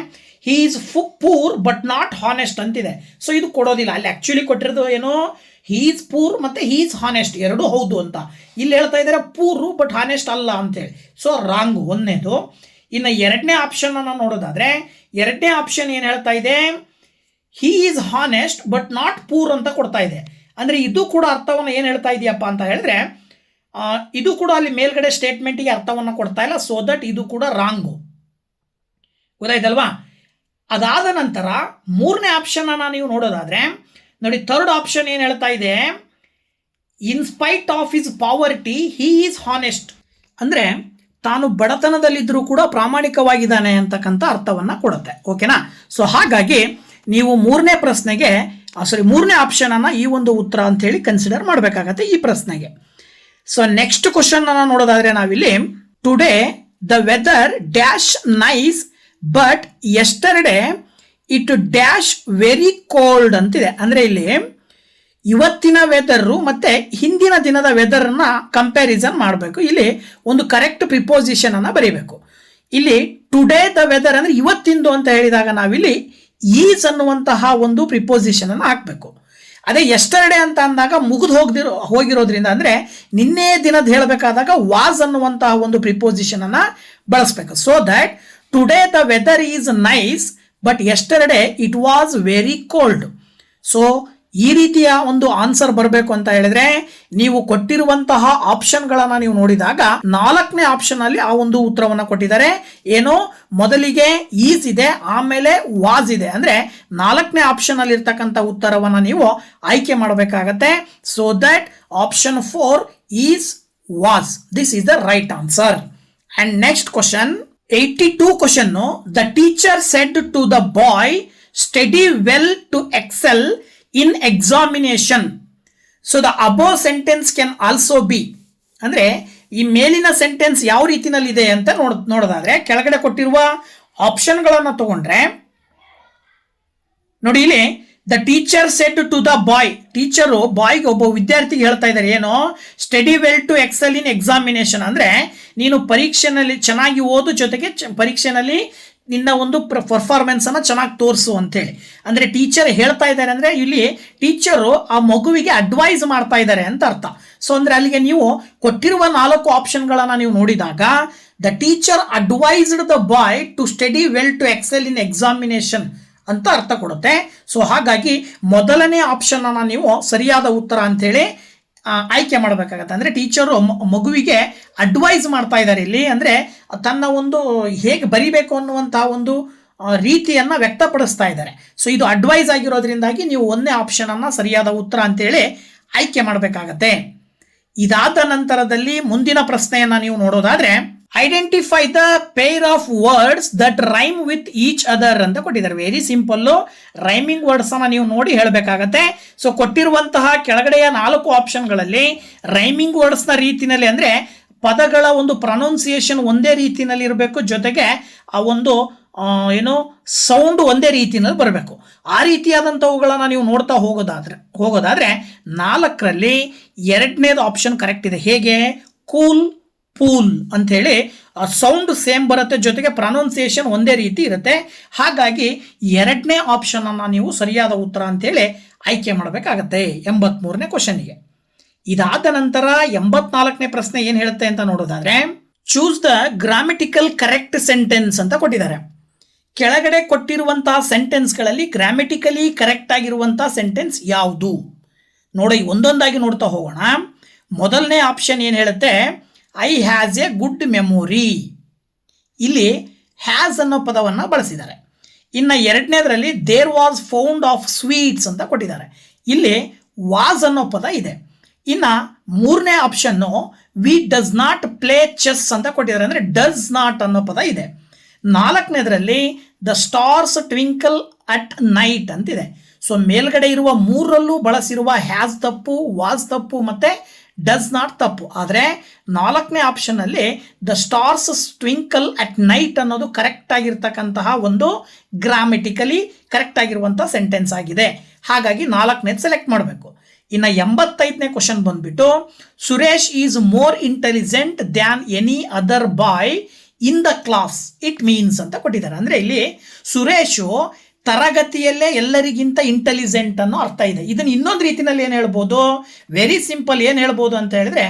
ಹಿ is poor but not honest ಅಂತಿದೆ. ಸೊ ಇದು ಕೊಡೋದಿಲ್ಲ. ಅಲ್ಲಿ ಆಕ್ಚುಲಿ ಕೊಟ್ಟಿರೋದು ಏನೋ ಹಿ ಈಸ್ ಪೂರ್ ಮತ್ತೆ ಹಿ ಈಸ್ ಹಾನೆಸ್ಟ್ ಎರಡೂ ಹೌದು ಅಂತ. ಇಲ್ಲಿ ಹೇಳ್ತಾ ಇದ್ದಾರೆ ಪೂರು ಬಟ್ ಹಾನೆಸ್ಟ್ ಅಲ್ಲ ಅಂತೇಳಿ. ಸೊ ರಾಂಗ್ 1ನೇದು. ಇನ್ನು 2ನೇ ಆಪ್ಷನ್ ಅನ್ನು ನೋಡೋದಾದ್ರೆ 2ನೇ ಆಪ್ಷನ್ ಏನು ಹೇಳ್ತಾ ಇದೆ? ಹಿ is honest but not poor ಅಂತ ಕೊಡ್ತಾ ಇದೆ. ಅಂದ್ರೆ ಇದು ಕೂಡ ಅರ್ಥವನ್ನು ಏನು ಹೇಳ್ತಾ ಇದೆಯಪ್ಪ ಅಂತ ಹೇಳಿದ್ರೆ ಇದು ಕೂಡ ಅಲ್ಲಿ ಮೇಲ್ಗಡೆ ಸ್ಟೇಟ್ಮೆಂಟ್ಗೆ ಅರ್ಥವನ್ನು ಕೊಡ್ತಾ ಇಲ್ಲ. ಸೊ ದಟ್ ಇದು ಕೂಡ ರಾಂಗು. ಗೊತ್ತಾಯ್ತಲ್ವಾ? ಅದಾದ ನಂತರ 3ನೇ ಆಪ್ಷನ್ ಅನ್ನ ನೀವು ನೋಡೋದಾದ್ರೆ ನೋಡಿ, 3rd ಆಪ್ಷನ್ ಏನು ಹೇಳ್ತಾ ಇದೆ? In spite of his poverty he is honest ಅಂದ್ರೆ ತಾನು ಬಡತನದಲ್ಲಿದ್ದರೂ ಕೂಡ ಪ್ರಾಮಾಣಿಕವಾಗಿದ್ದಾನೆ ಅಂತಕ್ಕಂಥ ಅರ್ಥವನ್ನ ಕೊಡುತ್ತೆ. ಓಕೆನಾ? ಸೊ ಹಾಗಾಗಿ ನೀವು 3ನೇ ಪ್ರಶ್ನೆಗೆ 3ನೇ ಆಪ್ಷನ್ ಅನ್ನ ಈ ಒಂದು ಉತ್ತರ ಅಂತ ಹೇಳಿ ಕನ್ಸಿಡರ್ ಮಾಡಬೇಕಾಗತ್ತೆ ಈ ಪ್ರಶ್ನೆಗೆ. ಸೊ ನೆಕ್ಸ್ಟ್ ಕ್ವಶನ್ ಅನ್ನ ನೋಡೋದಾದ್ರೆ ನಾವಿಲ್ಲಿ, today the weather dash nice but yesterday it dash very cold ಅಂತಿದೆ. ಅಂದ್ರೆ ಇಲ್ಲಿ ಇವತ್ತಿನ ವೆದರ್ ಮತ್ತೆ ಹಿಂದಿನ ದಿನದ ವೆದರ್ ಅನ್ನ ಕಂಪ್ಯಾರಿಸನ್ ಮಾಡಬೇಕು. ಇಲ್ಲಿ ಒಂದು ಕರೆಕ್ಟ್ ಪ್ರಿಪೋಸಿಷನ್ ಅನ್ನ ಬರೀಬೇಕು. ಇಲ್ಲಿ ಟುಡೇ ದ ವೆದರ್ ಅಂದ್ರೆ ಇವತ್ತಿಂದು ಅಂತ ಹೇಳಿದಾಗ ನಾವಿಲ್ಲಿ ಈಸ್ ಅನ್ನುವಂತಹ ಒಂದು ಪ್ರಿಪೋಸಿಷನ್ ಅನ್ನು ಹಾಕಬೇಕು. ಅದೇ ಎಸ್ಟರ್ಡೇ ಅಂತ ಅಂದಾಗ ಮುಗಿದು ಹೋಗಿರೋದ್ರಿಂದ ಅಂದ್ರೆ ನಿನ್ನೆ ದಿನದ ಹೇಳಬೇಕಾದಾಗ ವಾಸ್ ಅನ್ನುವಂತಹ ಒಂದು ಪ್ರಿಪೋಸಿಷನ್ ಅನ್ನ ಬಳಸಬೇಕು. So that today the weather is nice but yesterday it was very cold. So ಈ ರೀತಿಯ ಒಂದು ಆನ್ಸರ್ ಬರಬೇಕು ಅಂತ ಹೇಳಿದ್ರೆ ನೀವು ಕೊಟ್ಟಿರುವಂತಹ ಆಪ್ಷನ್ಗಳನ್ನ ನೀವು ನೋಡಿದಾಗ 4ನೇ ಆಪ್ಷನ್ ಅಲ್ಲಿ ಆ ಒಂದು ಉತ್ತರವನ್ನ ಕೊಟ್ಟಿದ್ದಾರೆ. ಏನೋ ಮೊದಲಿಗೆ ಈಸ್ ಇದೆ, ಆಮೇಲೆ ವಾಸ್ ಇದೆ. ಅಂದ್ರೆ 4ನೇ ಆಪ್ಷನ್ ಅಲ್ಲಿ ಇರ್ತಕ್ಕಂಥ ಉತ್ತರವನ್ನ ನೀವು ಆಯ್ಕೆ ಮಾಡಬೇಕಾಗತ್ತೆ. So that option 4 is was. This is the right answer. And next question 82 question, the teacher said to the boy study well to excel in examination. So the above sentence can also be ಅಂದ್ರೆ ಈ ಮೇಲಿನ sentence ಯಾವ ರೀತಿನಲ್ಲಿ ಇದೆ ಅಂತ ನೋಡೋದಾದ್ರೆ ಕೆಳಗಡೆ ಕೊಟ್ಟಿರುವ ಆಪ್ಷನ್ಗಳನ್ನು ತಗೊಂಡ್ರೆ ನೋಡಿ, ಇಲ್ಲಿ the teacher said to the boy, teacher ಬಾಯ್ಗೆ, ಒಬ್ಬ ವಿದ್ಯಾರ್ಥಿಗೆ ಹೇಳ್ತಾ ಇದ್ದಾರೆ ಏನು, study well to excel in examination, ಅಂದರೆ ನೀನು ಪರೀಕ್ಷೆನಲ್ಲಿ ಚೆನ್ನಾಗಿ ಓದು, ಜೊತೆಗೆ ಪರೀಕ್ಷೆನಲ್ಲಿ ನಿನ್ನ ಒಂದು ಪರ್ಫಾರ್ಮೆನ್ಸನ್ನು ಚೆನ್ನಾಗಿ ತೋರಿಸು ಅಂತೇಳಿ. ಅಂದರೆ ಟೀಚರ್ ಹೇಳ್ತಾ ಇದ್ದಾರೆ ಅಂದರೆ ಇಲ್ಲಿ ಟೀಚರು ಆ ಮಗುವಿಗೆ ಅಡ್ವೈಸ್ ಮಾಡ್ತಾ ಇದ್ದಾರೆ ಅಂತ ಅರ್ಥ. ಸೊ ಅಂದರೆ ಅಲ್ಲಿಗೆ ನೀವು ಕೊಟ್ಟಿರುವ 4 ಆಪ್ಷನ್ಗಳನ್ನು ನೀವು ನೋಡಿದಾಗ the teacher advised the boy to study well to excel in examination ಅಂತ ಅರ್ಥ ಕೊಡುತ್ತೆ. ಸೊ ಹಾಗಾಗಿ ಮೊದಲನೇ ಆಪ್ಷನನ್ನು ನೀವು ಸರಿಯಾದ ಉತ್ತರ ಅಂಥೇಳಿ ಆಯ್ಕೆ ಮಾಡಬೇಕಾಗತ್ತೆ. ಅಂದರೆ ಟೀಚರು ಮಗುವಿಗೆ ಅಡ್ವೈಸ್ ಮಾಡ್ತಾ ಇದ್ದಾರೆ ಇಲ್ಲಿ, ಅಂದರೆ ತನ್ನ ಒಂದು ಹೇಗೆ ಬರಿಬೇಕು ಅನ್ನುವಂಥ ಒಂದು ರೀತಿಯನ್ನು ವ್ಯಕ್ತಪಡಿಸ್ತಾ ಇದ್ದಾರೆ. ಸೊ ಇದು ಅಡ್ವೈಸ್ ಆಗಿರೋದ್ರಿಂದಾಗಿ ನೀವು ಒಂದನೇ ಆಪ್ಷನನ್ನು ಸರಿಯಾದ ಉತ್ತರ ಅಂತೇಳಿ ಆಯ್ಕೆ ಮಾಡಬೇಕಾಗತ್ತೆ. ಇದಾದ ನಂತರದಲ್ಲಿ ಮುಂದಿನ ಪ್ರಶ್ನೆಯನ್ನು ನೀವು ನೋಡೋದಾದರೆ identify the pair of words that rhyme with each other ಅಂತ ಕೊಟ್ಟಿದ್ದಾರೆ. ವೆರಿ ಸಿಂಪಲ್ಲು, ರೈಮಿಂಗ್ ವರ್ಡ್ಸ್ ಅನ್ನು ನೀವು ನೋಡಿ ಹೇಳಬೇಕಾಗತ್ತೆ. ಸೊ ಕೊಟ್ಟಿರುವಂತಹ ಕೆಳಗಡೆಯ 4 ಆಪ್ಷನ್ಗಳಲ್ಲಿ ರೈಮಿಂಗ್ ವರ್ಡ್ಸ್ನ ರೀತಿಯಲ್ಲಿ, ಅಂದರೆ ಪದಗಳ ಒಂದು ಪ್ರೊನೌನ್ಸಿಯೇಷನ್ ಒಂದೇ ರೀತಿಯಲ್ಲಿ ಇರಬೇಕು, ಜೊತೆಗೆ ಆ ಒಂದು ಸೌಂಡ್ ಒಂದೇ ರೀತಿಯಲ್ಲಿ ಬರಬೇಕು. ಆ ರೀತಿಯಾದಂಥವುಗಳನ್ನು ನೀವು ನೋಡ್ತಾ ಹೋಗೋದಾದ್ರೆ 4ರಲ್ಲಿ 2ನೇದು ಆಪ್ಷನ್ ಕರೆಕ್ಟ್ ಇದೆ. ಹೇಗೆ? ಕೂಲ್, ಪೂಲ್ ಅಂಥೇಳಿ ಸೌಂಡ್ ಸೇಮ್ ಬರುತ್ತೆ, ಜೊತೆಗೆ ಪ್ರೊನೌನ್ಸಿಯೇಷನ್ ಒಂದೇ ರೀತಿ ಇರುತ್ತೆ. ಹಾಗಾಗಿ 2ನೇ ಆಪ್ಷನನ್ನು ನೀವು ಸರಿಯಾದ ಉತ್ತರ ಅಂತೇಳಿ ಆಯ್ಕೆ ಮಾಡಬೇಕಾಗತ್ತೆ 83ನೇ ಕ್ವಶನ್ಗೆ. ಇದಾದ ನಂತರ 84ನೇ ಪ್ರಶ್ನೆ ಏನು ಹೇಳುತ್ತೆ ಅಂತ ನೋಡೋದಾದ್ರೆ choose the grammatical correct sentence ಅಂತ ಕೊಟ್ಟಿದ್ದಾರೆ. ಕೆಳಗಡೆ ಕೊಟ್ಟಿರುವಂತಹ ಸೆಂಟೆನ್ಸ್ಗಳಲ್ಲಿ ಗ್ರಾಮೆಟಿಕಲಿ ಕರೆಕ್ಟ್ ಆಗಿರುವಂತಹ ಸೆಂಟೆನ್ಸ್ ಯಾವುದು ನೋಡಿ, ಒಂದೊಂದಾಗಿ ನೋಡ್ತಾ ಹೋಗೋಣ. ಮೊದಲನೇ ಆಪ್ಷನ್ ಏನು ಹೇಳುತ್ತೆ, I has a good memory. ಇಲ್ಲಿ ಹ್ಯಾಸ್ ಅನ್ನೋ ಪದವನ್ನು ಬಳಸಿದ್ದಾರೆ. ಇನ್ನು 2ನೇದರಲ್ಲಿ there was found of sweets ಅಂತ ಕೊಟ್ಟಿದ್ದಾರೆ. ಇಲ್ಲಿ ವಾಸ್ ಅನ್ನೋ ಪದ ಇದೆ. ಇನ್ನು 3ನೇ option we does not play chess ಅಂತ ಕೊಟ್ಟಿದ್ದಾರೆ, ಅಂದರೆ ಡಸ್ ನಾಟ್ ಅನ್ನೋ ಪದ ಇದೆ. 4ನೇದರಲ್ಲಿ the stars twinkle at night ಅಂತಿದೆ. ಸೊ ಮೇಲ್ಗಡೆ ಇರುವ 3ರಲ್ಲೂ ಬಳಸಿರುವ ಹ್ಯಾಸ್ ತಪ್ಪು, ವಾಸ್ ತಪ್ಪು, ಮತ್ತು ಡಸ್ ನಾಟ್ ತಪ್ಪು. ಆದರೆ 4ನೇ ಆಪ್ಷನ್ನಲ್ಲಿ the stars twinkle at night ಅನ್ನೋದು ಕರೆಕ್ಟ್ ಆಗಿರ್ತಕ್ಕಂತಹ ಒಂದು ಗ್ರಾಮೆಟಿಕಲಿ ಕರೆಕ್ಟ್ ಆಗಿರುವಂಥ ಸೆಂಟೆನ್ಸ್ ಆಗಿದೆ. ಹಾಗಾಗಿ 4ನೇದು ಸೆಲೆಕ್ಟ್ ಮಾಡಬೇಕು. ಇನ್ನು 85ನೇ ಕ್ವಶನ್ ಬಂದ್ಬಿಟ್ಟು Suresh is more intelligent than any other boy in the class it means ಅಂತ ಕೊಟ್ಟಿದ್ದಾರೆ. ಅಂದರೆ ಇಲ್ಲಿ ಸುರೇಶು ತರಗತಿಯಲ್ಲೇ ಎಲ್ಲರಿಗಿಂತ ಇಂಟೆಲಿಜೆಂಟ್ ಅನ್ನೋ ಅರ್ಥ ಇದೆ. ಇದನ್ನು ಇನ್ನೊಂದು ರೀತಿಯಲ್ಲಿ ಏನು ಹೇಳ್ಬೋದು, ವೆರಿ ಸಿಂಪಲ್, ಏನು ಹೇಳ್ಬೋದು ಅಂತ ಹೇಳಿದ್ರೆ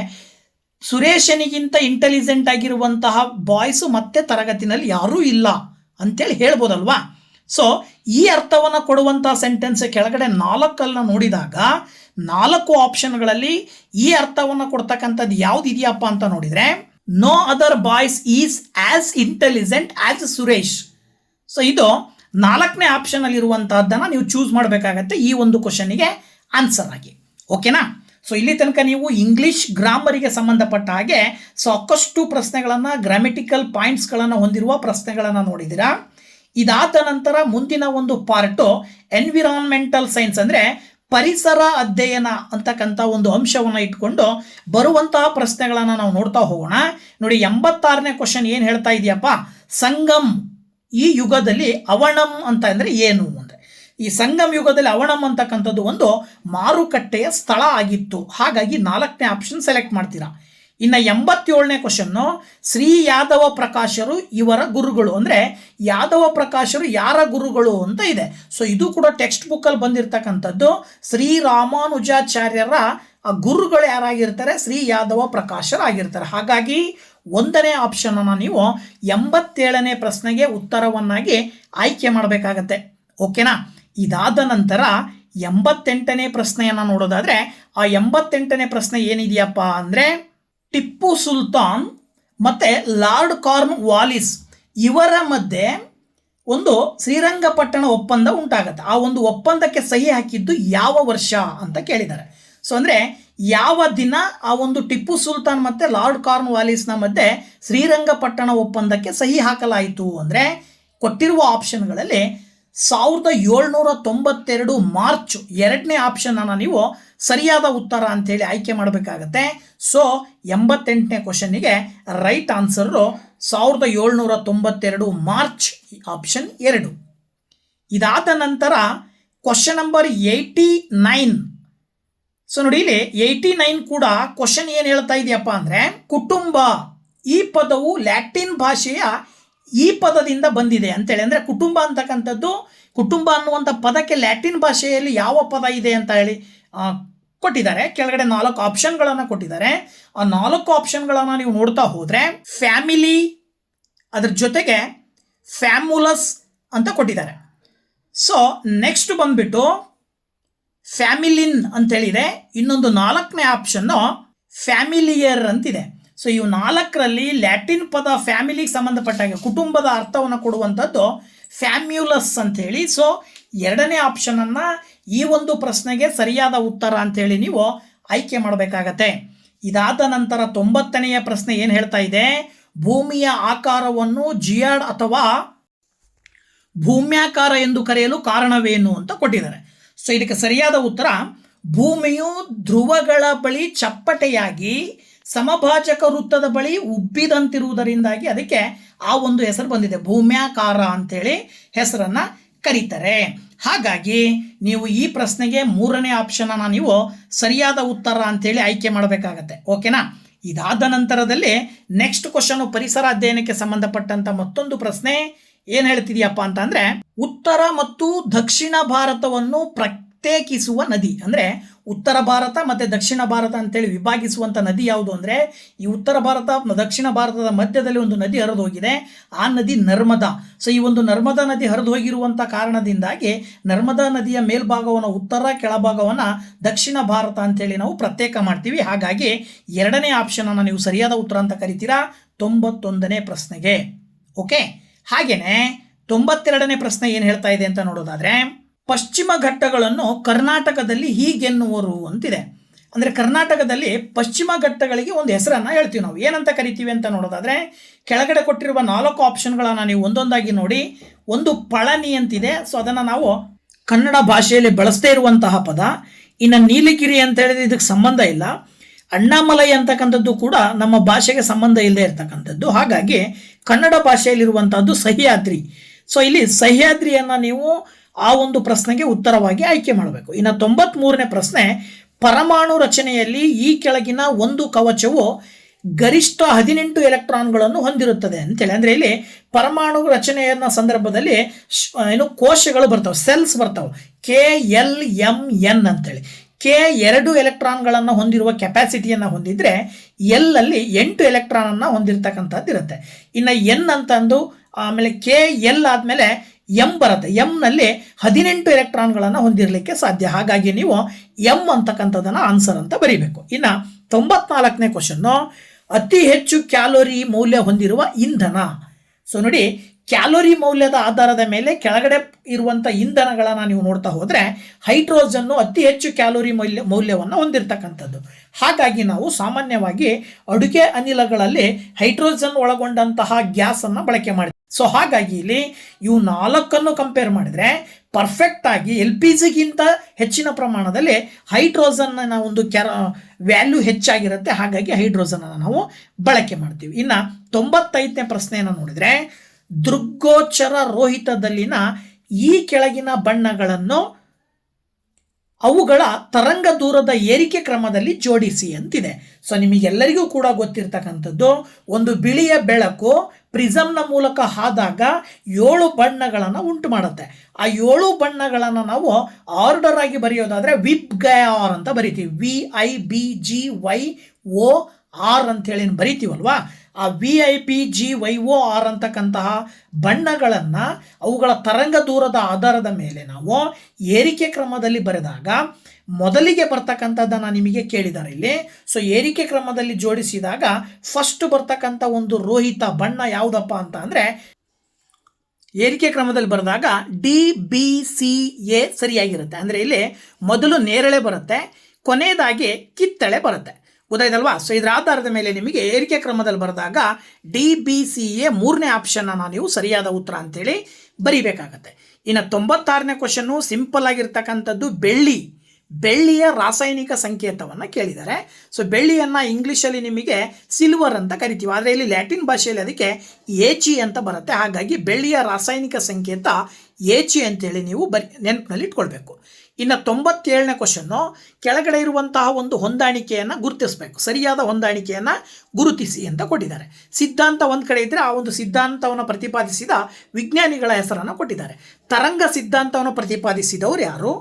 ಸುರೇಶನಿಗಿಂತ ಇಂಟೆಲಿಜೆಂಟ್ ಆಗಿರುವಂತಹ ಬಾಯ್ಸು ಮತ್ತೆ ತರಗತಿನಲ್ಲಿ ಯಾರೂ ಇಲ್ಲ ಅಂತೇಳಿ ಹೇಳ್ಬೋದಲ್ವಾ. ಸೊ ಈ ಅರ್ಥವನ್ನು ಕೊಡುವಂತಹ ಸೆಂಟೆನ್ಸ್ ಕೆಳಗಡೆ 4 ನೋಡಿದಾಗ 4 ಆಪ್ಷನ್ಗಳಲ್ಲಿ ಈ ಅರ್ಥವನ್ನು ಕೊಡ್ತಕ್ಕಂಥದ್ದು ಯಾವ್ದು ಇದೆಯಪ್ಪ ಅಂತ ನೋಡಿದರೆ no other boys is as intelligent as Suresh. So ಇದು 4ನೇ ಆಪ್ಷನಲ್ಲಿ ಇರುವಂತಹದ್ದನ್ನು ನೀವು ಚೂಸ್ ಮಾಡಬೇಕಾಗತ್ತೆ ಈ ಒಂದು ಕ್ವಶನ್ಗೆ ಆನ್ಸರ್ ಆಗಿ. ಓಕೆನಾ? ಸೊ ಇಲ್ಲಿ ತನಕ ನೀವು ಇಂಗ್ಲಿಷ್ ಗ್ರಾಮರಿಗೆ ಸಂಬಂಧಪಟ್ಟ ಹಾಗೆ ಸಾಕಷ್ಟು ಪ್ರಶ್ನೆಗಳನ್ನು, ಗ್ರಾಮೆಟಿಕಲ್ ಪಾಯಿಂಟ್ಸ್ಗಳನ್ನು ಹೊಂದಿರುವ ಪ್ರಶ್ನೆಗಳನ್ನು ನೋಡಿದ್ದೀರಾ. ಇದಾದ ನಂತರ ಮುಂದಿನ ಒಂದು ಪಾರ್ಟು ಎನ್ವಿರಾನ್ಮೆಂಟಲ್ ಸೈನ್ಸ್, ಅಂದರೆ ಪರಿಸರ ಅಧ್ಯಯನ ಅಂತಕ್ಕಂಥ ಒಂದು ಅಂಶವನ್ನು ಇಟ್ಕೊಂಡು ಬರುವಂತಹ ಪ್ರಶ್ನೆಗಳನ್ನು ನಾವು ನೋಡ್ತಾ ಹೋಗೋಣ. ನೋಡಿ 86ನೇ ಕ್ವಶನ್ ಏನು ಹೇಳ್ತಾ ಇದೆಯಪ್ಪ, ಸಂಗಮ್ ಈ ಯುಗದಲ್ಲಿ ಅವಣಂ ಅಂತ ಅಂದರೆ ಏನು ಅಂದರೆ, ಈ ಸಂಗಮ್ ಯುಗದಲ್ಲಿ ಅವಣಂ ಅಂತಕ್ಕಂಥದ್ದು ಒಂದು ಮಾರುಕಟ್ಟೆಯ ಸ್ಥಳ ಆಗಿತ್ತು. ಹಾಗಾಗಿ 4ನೇ ಆಪ್ಷನ್ ಸೆಲೆಕ್ಟ್ ಮಾಡ್ತೀರಾ. ಇನ್ನು 87ನೇ ಕ್ವಶನ್ನು ಶ್ರೀ ಯಾದವ ಪ್ರಕಾಶರು ಇವರ ಗುರುಗಳು, ಅಂದರೆ ಯಾದವ ಪ್ರಕಾಶರು ಯಾರ ಗುರುಗಳು ಅಂತ ಇದೆ. ಸೊ ಇದು ಕೂಡ ಟೆಕ್ಸ್ಟ್ ಬುಕ್ಕಲ್ಲಿ ಬಂದಿರತಕ್ಕಂಥದ್ದು. ಶ್ರೀ ರಾಮಾನುಜಾಚಾರ್ಯರ ಗುರುಗಳು ಯಾರಾಗಿರ್ತಾರೆ, ಶ್ರೀ ಯಾದವ ಪ್ರಕಾಶರಾಗಿರ್ತಾರೆ. ಹಾಗಾಗಿ 1ನೇ ಆಪ್ಷನನ್ನು ನೀವು 87ನೇ ಪ್ರಶ್ನೆಗೆ ಉತ್ತರವನ್ನಾಗಿ ಆಯ್ಕೆ ಮಾಡಬೇಕಾಗತ್ತೆ. ಓಕೆನಾ? ಇದಾದ ನಂತರ 88ನೇ ಪ್ರಶ್ನೆಯನ್ನು ನೋಡೋದಾದರೆ ಆ 88ನೇ ಪ್ರಶ್ನೆ ಏನಿದೆಯಪ್ಪ ಅಂದರೆ ಟಿಪ್ಪು ಸುಲ್ತಾನ್ ಮತ್ತು ಲಾರ್ಡ್ ಕಾರ್ನ್ ವಾಲಿಸ್ ಇವರ ಮಧ್ಯೆ ಒಂದು ಶ್ರೀರಂಗಪಟ್ಟಣ ಒಪ್ಪಂದ ಉಂಟಾಗತ್ತೆ. ಆ ಒಂದು ಒಪ್ಪಂದಕ್ಕೆ ಸಹಿ ಹಾಕಿದ್ದು ಯಾವ ವರ್ಷ ಅಂತ ಕೇಳಿದ್ದಾರೆ. ಸೊ ಅಂದರೆ ಯಾವ ದಿನ ಆ ಒಂದು ಟಿಪ್ಪು ಸುಲ್ತಾನ್ ಮತ್ತು ಲಾರ್ಡ್ ಕಾರ್ನ್ ವಾಲಿಸ್ನ ಮಧ್ಯೆ ಶ್ರೀರಂಗಪಟ್ಟಣ ಒಪ್ಪಂದಕ್ಕೆ ಸಹಿ ಹಾಕಲಾಯಿತು ಅಂದರೆ ಕೊಟ್ಟಿರುವ ಆಪ್ಷನ್ಗಳಲ್ಲಿ 1792 ಮಾರ್ಚ್ 2ನೇ ಆಪ್ಷನನ್ನು ನೀವು ಸರಿಯಾದ ಉತ್ತರ ಅಂಥೇಳಿ ಆಯ್ಕೆ ಮಾಡಬೇಕಾಗತ್ತೆ. ಸೊ 88ನೇ ಕ್ವಶನ್ನಿಗೆ ರೈಟ್ ಆನ್ಸರು 1792 ಮಾರ್ಚ್, ಆಪ್ಷನ್ 2. ಇದಾದ ನಂತರ ಕ್ವಶನ್ ನಂಬರ್ 89. ಸೊ ನೋಡಿ ಇಲ್ಲಿ 89 ಕೂಡ ಕ್ವಶನ್ ಏನು ಹೇಳ್ತಾ ಇದೆಯಪ್ಪ ಅಂದರೆ, ಕುಟುಂಬ ಈ ಪದವು ಲ್ಯಾಟಿನ್ ಭಾಷೆಯ ಈ ಪದದಿಂದ ಬಂದಿದೆ ಅಂತೇಳಿ. ಅಂದರೆ ಕುಟುಂಬ ಅಂತಕ್ಕಂಥದ್ದು, ಕುಟುಂಬ ಅನ್ನುವಂಥ ಪದಕ್ಕೆ ಲ್ಯಾಟಿನ್ ಭಾಷೆಯಲ್ಲಿ ಯಾವ ಪದ ಇದೆ ಅಂತ ಹೇಳಿ ಕೊಟ್ಟಿದ್ದಾರೆ. ಕೆಳಗಡೆ 4 ಆಪ್ಷನ್ಗಳನ್ನು ಕೊಟ್ಟಿದ್ದಾರೆ. ಆ 4 ಆಪ್ಷನ್ಗಳನ್ನು ನೀವು ನೋಡ್ತಾ ಹೋದರೆ ಫ್ಯಾಮಿಲಿ, ಅದ್ರ ಜೊತೆಗೆ ಫ್ಯಾಮುಲಸ್ ಅಂತ ಕೊಟ್ಟಿದ್ದಾರೆ. ಸೊ ನೆಕ್ಸ್ಟ್ ಬಂದ್ಬಿಟ್ಟು ಫ್ಯಾಮಿಲಿನ್ ಅಂತೇಳಿದೆ. ಇನ್ನೊಂದು 4ನೇ ಆಪ್ಷನ್ನು ಫ್ಯಾಮಿಲಿಯರ್ ಅಂತಿದೆ. ಸೊ ಇವು 4ರಲ್ಲಿ ಲ್ಯಾಟಿನ್ ಪದ ಫ್ಯಾಮಿಲಿಗೆ ಸಂಬಂಧಪಟ್ಟಾಗ ಕುಟುಂಬದ ಅರ್ಥವನ್ನು ಕೊಡುವಂಥದ್ದು ಫ್ಯಾಮ್ಯುಲಸ್ ಅಂಥೇಳಿ. ಸೊ 2ನೇ ಆಪ್ಷನನ್ನು ಈ ಒಂದು ಪ್ರಶ್ನೆಗೆ ಸರಿಯಾದ ಉತ್ತರ ಅಂಥೇಳಿ ನೀವು ಆಯ್ಕೆ ಮಾಡಬೇಕಾಗತ್ತೆ. ಇದಾದ ನಂತರ 90ನೆಯ ಪ್ರಶ್ನೆ ಏನು ಹೇಳ್ತಾ ಇದೆ, ಭೂಮಿಯ ಆಕಾರವನ್ನು ಜಿಯಾಡ್ ಅಥವಾ ಭೂಮ್ಯಾಕಾರ ಎಂದು ಕರೆಯಲು ಕಾರಣವೇನು ಅಂತ ಕೊಟ್ಟಿದ್ದಾರೆ. ಸೊ ಇದಕ್ಕೆ ಸರಿಯಾದ ಉತ್ತರ, ಭೂಮಿಯು ಧ್ರುವಗಳ ಬಳಿ ಚಪ್ಪಟೆಯಾಗಿ ಸಮಭಾಜಕ ವೃತ್ತದ ಬಳಿ ಉಬ್ಬಿದಂತಿರುವುದರಿಂದಾಗಿ ಅದಕ್ಕೆ ಆ ಒಂದು ಹೆಸರು ಬಂದಿದೆ, ಭೂಮ್ಯಾಕಾರ ಅಂತೇಳಿ ಹೆಸರನ್ನು ಕರೀತಾರೆ. ಹಾಗಾಗಿ ನೀವು ಈ ಪ್ರಶ್ನೆಗೆ 3ನೇ ಆಪ್ಷನನ್ನು ನೀವು ಸರಿಯಾದ ಉತ್ತರ ಅಂತೇಳಿ ಆಯ್ಕೆ ಮಾಡಬೇಕಾಗತ್ತೆ. ಓಕೆನಾ? ಇದಾದ ನಂತರದಲ್ಲಿ ನೆಕ್ಸ್ಟ್ ಕ್ವಶನ್ ಪರಿಸರ ಅಧ್ಯಯನಕ್ಕೆ ಸಂಬಂಧಪಟ್ಟಂತ ಮತ್ತೊಂದು ಪ್ರಶ್ನೆ ಏನು ಹೇಳ್ತಿದೆಯಪ್ಪ ಅಂತಂದರೆ, ಉತ್ತರ ಮತ್ತು ದಕ್ಷಿಣ ಭಾರತವನ್ನು ಪ್ರತ್ಯೇಕಿಸುವ ನದಿ. ಅಂದರೆ ಉತ್ತರ ಭಾರತ ಮತ್ತು ದಕ್ಷಿಣ ಭಾರತ ಅಂತೇಳಿ ವಿಭಾಗಿಸುವಂಥ ನದಿ ಯಾವುದು ಅಂದರೆ, ಈ ಉತ್ತರ ಭಾರತ ದಕ್ಷಿಣ ಭಾರತದ ಮಧ್ಯದಲ್ಲಿ ಒಂದು ನದಿ ಹರಿದು ಹೋಗಿದೆ, ಆ ನದಿ ನರ್ಮದಾ. ಸೊ ಈ ಒಂದು ನರ್ಮದಾ ನದಿ ಹರಿದು ಹೋಗಿರುವಂಥ ಕಾರಣದಿಂದಾಗಿ ನರ್ಮದಾ ನದಿಯ ಮೇಲ್ಭಾಗವನ್ನು ಉತ್ತರ, ಕೆಳಭಾಗವನ್ನು ದಕ್ಷಿಣ ಭಾರತ ಅಂತೇಳಿ ನಾವು ಪ್ರತ್ಯೇಕ ಮಾಡ್ತೀವಿ. ಹಾಗಾಗಿ 2ನೇ ಆಪ್ಷನನ್ನು ನೀವು ಸರಿಯಾದ ಉತ್ತರ ಅಂತ ಕರಿತೀರಾ 91ನೇ ಪ್ರಶ್ನೆಗೆ. ಓಕೆ, ಹಾಗೆಯೇ 92ನೇ ಪ್ರಶ್ನೆ ಏನು ಹೇಳ್ತಾ ಇದೆ ಅಂತ ನೋಡೋದಾದರೆ, ಪಶ್ಚಿಮ ಘಟ್ಟಗಳನ್ನು ಕರ್ನಾಟಕದಲ್ಲಿ ಹೀಗೆನ್ನುವರು ಅಂತಿದೆ. ಅಂದರೆ ಕರ್ನಾಟಕದಲ್ಲಿ ಪಶ್ಚಿಮ ಘಟ್ಟಗಳಿಗೆ ಒಂದು ಹೆಸರನ್ನು ಹೇಳ್ತೀವಿ ನಾವು, ಏನಂತ ಕರಿತೀವಿ ಅಂತ ನೋಡೋದಾದರೆ, ಕೆಳಗಡೆ ಕೊಟ್ಟಿರುವ 4 ಆಪ್ಷನ್ಗಳನ್ನು ನೀವು ಒಂದೊಂದಾಗಿ ನೋಡಿ. ಒಂದು ಪಳನಿ ಅಂತಿದೆ. ಸೊ ಅದನ್ನು ನಾವು ಕನ್ನಡ ಭಾಷೆಯಲ್ಲಿ ಬಳಸದೇ ಇರುವಂತಹ ಪದ. ಇನ್ನು ನೀಲಗಿರಿ ಅಂತ ಹೇಳಿದ್ರೆ ಇದಕ್ಕೆ ಸಂಬಂಧ ಇಲ್ಲ. ಅಣ್ಣಾಮಲೈ ಅಂತಕ್ಕಂಥದ್ದು ಕೂಡ ನಮ್ಮ ಭಾಷೆಗೆ ಸಂಬಂಧ ಇಲ್ಲದೆ ಇರತಕ್ಕಂಥದ್ದು. ಹಾಗಾಗಿ ಕನ್ನಡ ಭಾಷೆಯಲ್ಲಿರುವಂಥದ್ದು ಸಹ್ಯಾದ್ರಿ. ಸೊ ಇಲ್ಲಿ ಸಹ್ಯಾದ್ರಿಯನ್ನು ನೀವು ಆ ಒಂದು ಪ್ರಶ್ನೆಗೆ ಉತ್ತರವಾಗಿ ಆಯ್ಕೆ ಮಾಡಬೇಕು. ಇನ್ನು 93ನೇ ಪ್ರಶ್ನೆ, ಪರಮಾಣು ರಚನೆಯಲ್ಲಿ ಈ ಕೆಳಗಿನ ಒಂದು ಕವಚವು ಗರಿಷ್ಠ 18 ಎಲೆಕ್ಟ್ರಾನ್ಗಳನ್ನು ಹೊಂದಿರುತ್ತದೆ ಅಂತೇಳಿ. ಅಂದರೆ ಇಲ್ಲಿ ಪರಮಾಣು ರಚನೆಯ ಸಂದರ್ಭದಲ್ಲಿ ಕೋಶಗಳು ಬರ್ತವೆ, ಸೆಲ್ಸ್ ಬರ್ತವೆ, KLMN ಅಂತೇಳಿ. K 2 ಎಲೆಕ್ಟ್ರಾನ್ಗಳನ್ನು ಹೊಂದಿರುವ ಕೆಪಾಸಿಟಿಯನ್ನು ಹೊಂದಿದ್ರೆ L ಅಲ್ಲಿ 8 ಎಲೆಕ್ಟ್ರಾನನ್ನು ಹೊಂದಿರತಕ್ಕಂಥದ್ದು ಇರುತ್ತೆ. ಇನ್ನು N ಅಂತಂದು ಆಮೇಲೆ KL ಆದಮೇಲೆ M ಬರುತ್ತೆ. Mನಲ್ಲಿ 18 ಎಲೆಕ್ಟ್ರಾನ್ಗಳನ್ನು ಹೊಂದಿರಲಿಕ್ಕೆ ಸಾಧ್ಯ. ಹಾಗಾಗಿ ನೀವು M ಅಂತಕ್ಕಂಥದ್ದನ್ನು ಆನ್ಸರ್ ಅಂತ ಬರೀಬೇಕು. ಇನ್ನು 94ನೇ ಕ್ವಶನ್ನು, ಅತಿ ಹೆಚ್ಚು ಕ್ಯಾಲೋರಿ ಮೌಲ್ಯ ಹೊಂದಿರುವ ಇಂಧನ. ಸೊ ನೋಡಿ, ಕ್ಯಾಲೋರಿ ಮೌಲ್ಯದ ಆಧಾರದ ಮೇಲೆ ಕೆಳಗಡೆ ಇರುವಂಥ ಇಂಧನಗಳನ್ನು ನೀವು ನೋಡ್ತಾ ಹೋದರೆ ಹೈಡ್ರೋಜನ್ನು ಅತಿ ಹೆಚ್ಚು ಕ್ಯಾಲೋರಿ ಮೌಲ್ಯವನ್ನು ಹೊಂದಿರತಕ್ಕಂಥದ್ದು. ಹಾಗಾಗಿ ನಾವು ಸಾಮಾನ್ಯವಾಗಿ ಅಡುಗೆ ಅನಿಲಗಳಲ್ಲಿ ಹೈಡ್ರೋಜನ್ ಒಳಗೊಂಡಂತಹ ಗ್ಯಾಸನ್ನು ಬಳಕೆ ಮಾಡ್ತೀವಿ. ಸೊ ಹಾಗಾಗಿ ಇಲ್ಲಿ ಇವು 4 ಕಂಪೇರ್ ಮಾಡಿದರೆ ಪರ್ಫೆಕ್ಟಾಗಿ LPGಗಿಂತ ಹೆಚ್ಚಿನ ಪ್ರಮಾಣದಲ್ಲಿ ಹೈಡ್ರೋಜನ್ನ ಒಂದು ವ್ಯಾಲ್ಯೂ ಹೆಚ್ಚಾಗಿರುತ್ತೆ. ಹಾಗಾಗಿ ಹೈಡ್ರೋಜನನ್ನು ನಾವು ಬಳಕೆ ಮಾಡ್ತೀವಿ. ಇನ್ನು 95ನೇ ಪ್ರಶ್ನೆಯನ್ನು ನೋಡಿದರೆ, ದೃಗ್ಗೋಚರ ರೋಹಿತದಲ್ಲಿನ ಈ ಕೆಳಗಿನ ಬಣ್ಣಗಳನ್ನು ಅವುಗಳ ತರಂಗ ದೂರದ ಏರಿಕೆ ಕ್ರಮದಲ್ಲಿ ಜೋಡಿಸಿ ಅಂತಿದೆ. ಸೊ ನಿಮಗೆಲ್ಲರಿಗೂ ಕೂಡ ಗೊತ್ತಿರ್ತಕ್ಕಂಥದ್ದು, ಒಂದು ಬಿಳಿಯ ಬೆಳಕು ಪ್ರಿಸಮ್ನ ಮೂಲಕ ಹಾದಾಗ 7 ಬಣ್ಣಗಳನ್ನು ಉಂಟು ಮಾಡುತ್ತೆ. ಆ 7 ಬಣ್ಣಗಳನ್ನು ನಾವು ಆರ್ಡರ್ ಆಗಿ ಬರೆಯೋದಾದರೆ ವಿಬ್ಗಯಾರ್ ಅಂತ ಬರಿತೀವಿ. VIBGYOR ಅಂತೇಳಿ ಬರಿತೀವಲ್ವಾ, ಆ VIBGYOR ಅಂತಕ್ಕಂತಹ ಬಣ್ಣಗಳನ್ನು ಅವುಗಳ ತರಂಗ ದೂರದ ಆಧಾರದ ಮೇಲೆ ನಾವು ಏರಿಕೆ ಕ್ರಮದಲ್ಲಿ ಬರೆದಾಗ ಮೊದಲಿಗೆ ಬರ್ತಕ್ಕಂಥದ್ದನ್ನು ನಿಮಗೆ ಕೇಳಿದ್ದಾರೆ ಇಲ್ಲಿ. ಸೊ ಏರಿಕೆ ಕ್ರಮದಲ್ಲಿ ಜೋಡಿಸಿದಾಗ ಫಸ್ಟ್ ಬರ್ತಕ್ಕಂಥ ಒಂದು ರೋಹಿತ ಬಣ್ಣ ಯಾವುದಪ್ಪ ಅಂತ ಅಂದರೆ, ಏರಿಕೆ ಕ್ರಮದಲ್ಲಿ ಬರೆದಾಗ DBCA ಸರಿಯಾಗಿರುತ್ತೆ. ಅಂದರೆ ಇಲ್ಲಿ ಮೊದಲು ನೇರಳೆ ಬರುತ್ತೆ, ಕೊನೆಯದಾಗಿ ಕಿತ್ತಳೆ ಬರುತ್ತೆ. ಗೊತ್ತಾಯ್ತಲ್ವಾ? ಸೊ ಇದರ ಆಧಾರದ ಮೇಲೆ ನಿಮಗೆ ಏರಿಕೆ ಕ್ರಮದಲ್ಲಿ ಬರೆದಾಗ DBCA 3ನೇ ಆಪ್ಷನ್ನ ನೀವು ಸರಿಯಾದ ಉತ್ತರ ಅಂತೇಳಿ ಬರಿಬೇಕಾಗತ್ತೆ. ಇನ್ನು 96ನೇ ಕ್ವಶನ್ನು ಸಿಂಪಲ್ ಆಗಿರ್ತಕ್ಕಂಥದ್ದು, ಬೆಳ್ಳಿಯ ರಾಸಾಯನಿಕ ಸಂಕೇತವನ್ನು ಕೇಳಿದ್ದಾರೆ. ಸೊ ಬೆಳ್ಳಿಯನ್ನು ಇಂಗ್ಲೀಷಲ್ಲಿ ನಿಮಗೆ ಸಿಲ್ವರ್ ಅಂತ ಕರಿತೀವಿ, ಆದರೆ ಇಲ್ಲಿ ಲ್ಯಾಟಿನ್ ಭಾಷೆಯಲ್ಲಿ ಅದಕ್ಕೆ AG ಅಂತ ಬರುತ್ತೆ. ಹಾಗಾಗಿ ಬೆಳ್ಳಿಯ ರಾಸಾಯನಿಕ ಸಂಕೇತ ಏಚಿ ಅಂತೇಳಿ ನೀವು ನೆನಪಿನಲ್ಲಿ ಇಟ್ಕೊಳ್ಬೇಕು. ಇನ್ನು 97ನೇ ಕ್ವಶನ್ನು, ಕೆಳಗಡೆ ಇರುವಂತಹ ಒಂದು ಹೊಂದಾಣಿಕೆಯನ್ನು ಗುರುತಿಸಬೇಕು, ಸರಿಯಾದ ಹೊಂದಾಣಿಕೆಯನ್ನು ಗುರುತಿಸಿ ಅಂತ ಕೊಟ್ಟಿದ್ದಾರೆ. ಸಿದ್ಧಾಂತ ಒಂದು ಕಡೆ ಇದ್ದರೆ ಆ ಒಂದು ಸಿದ್ಧಾಂತವನ್ನು ಪ್ರತಿಪಾದಿಸಿದ ವಿಜ್ಞಾನಿಗಳ ಹೆಸರನ್ನು ಕೊಟ್ಟಿದ್ದಾರೆ. ತರಂಗ ಸಿದ್ಧಾಂತವನ್ನು ಪ್ರತಿಪಾದಿಸಿದವರು ಯಾರು,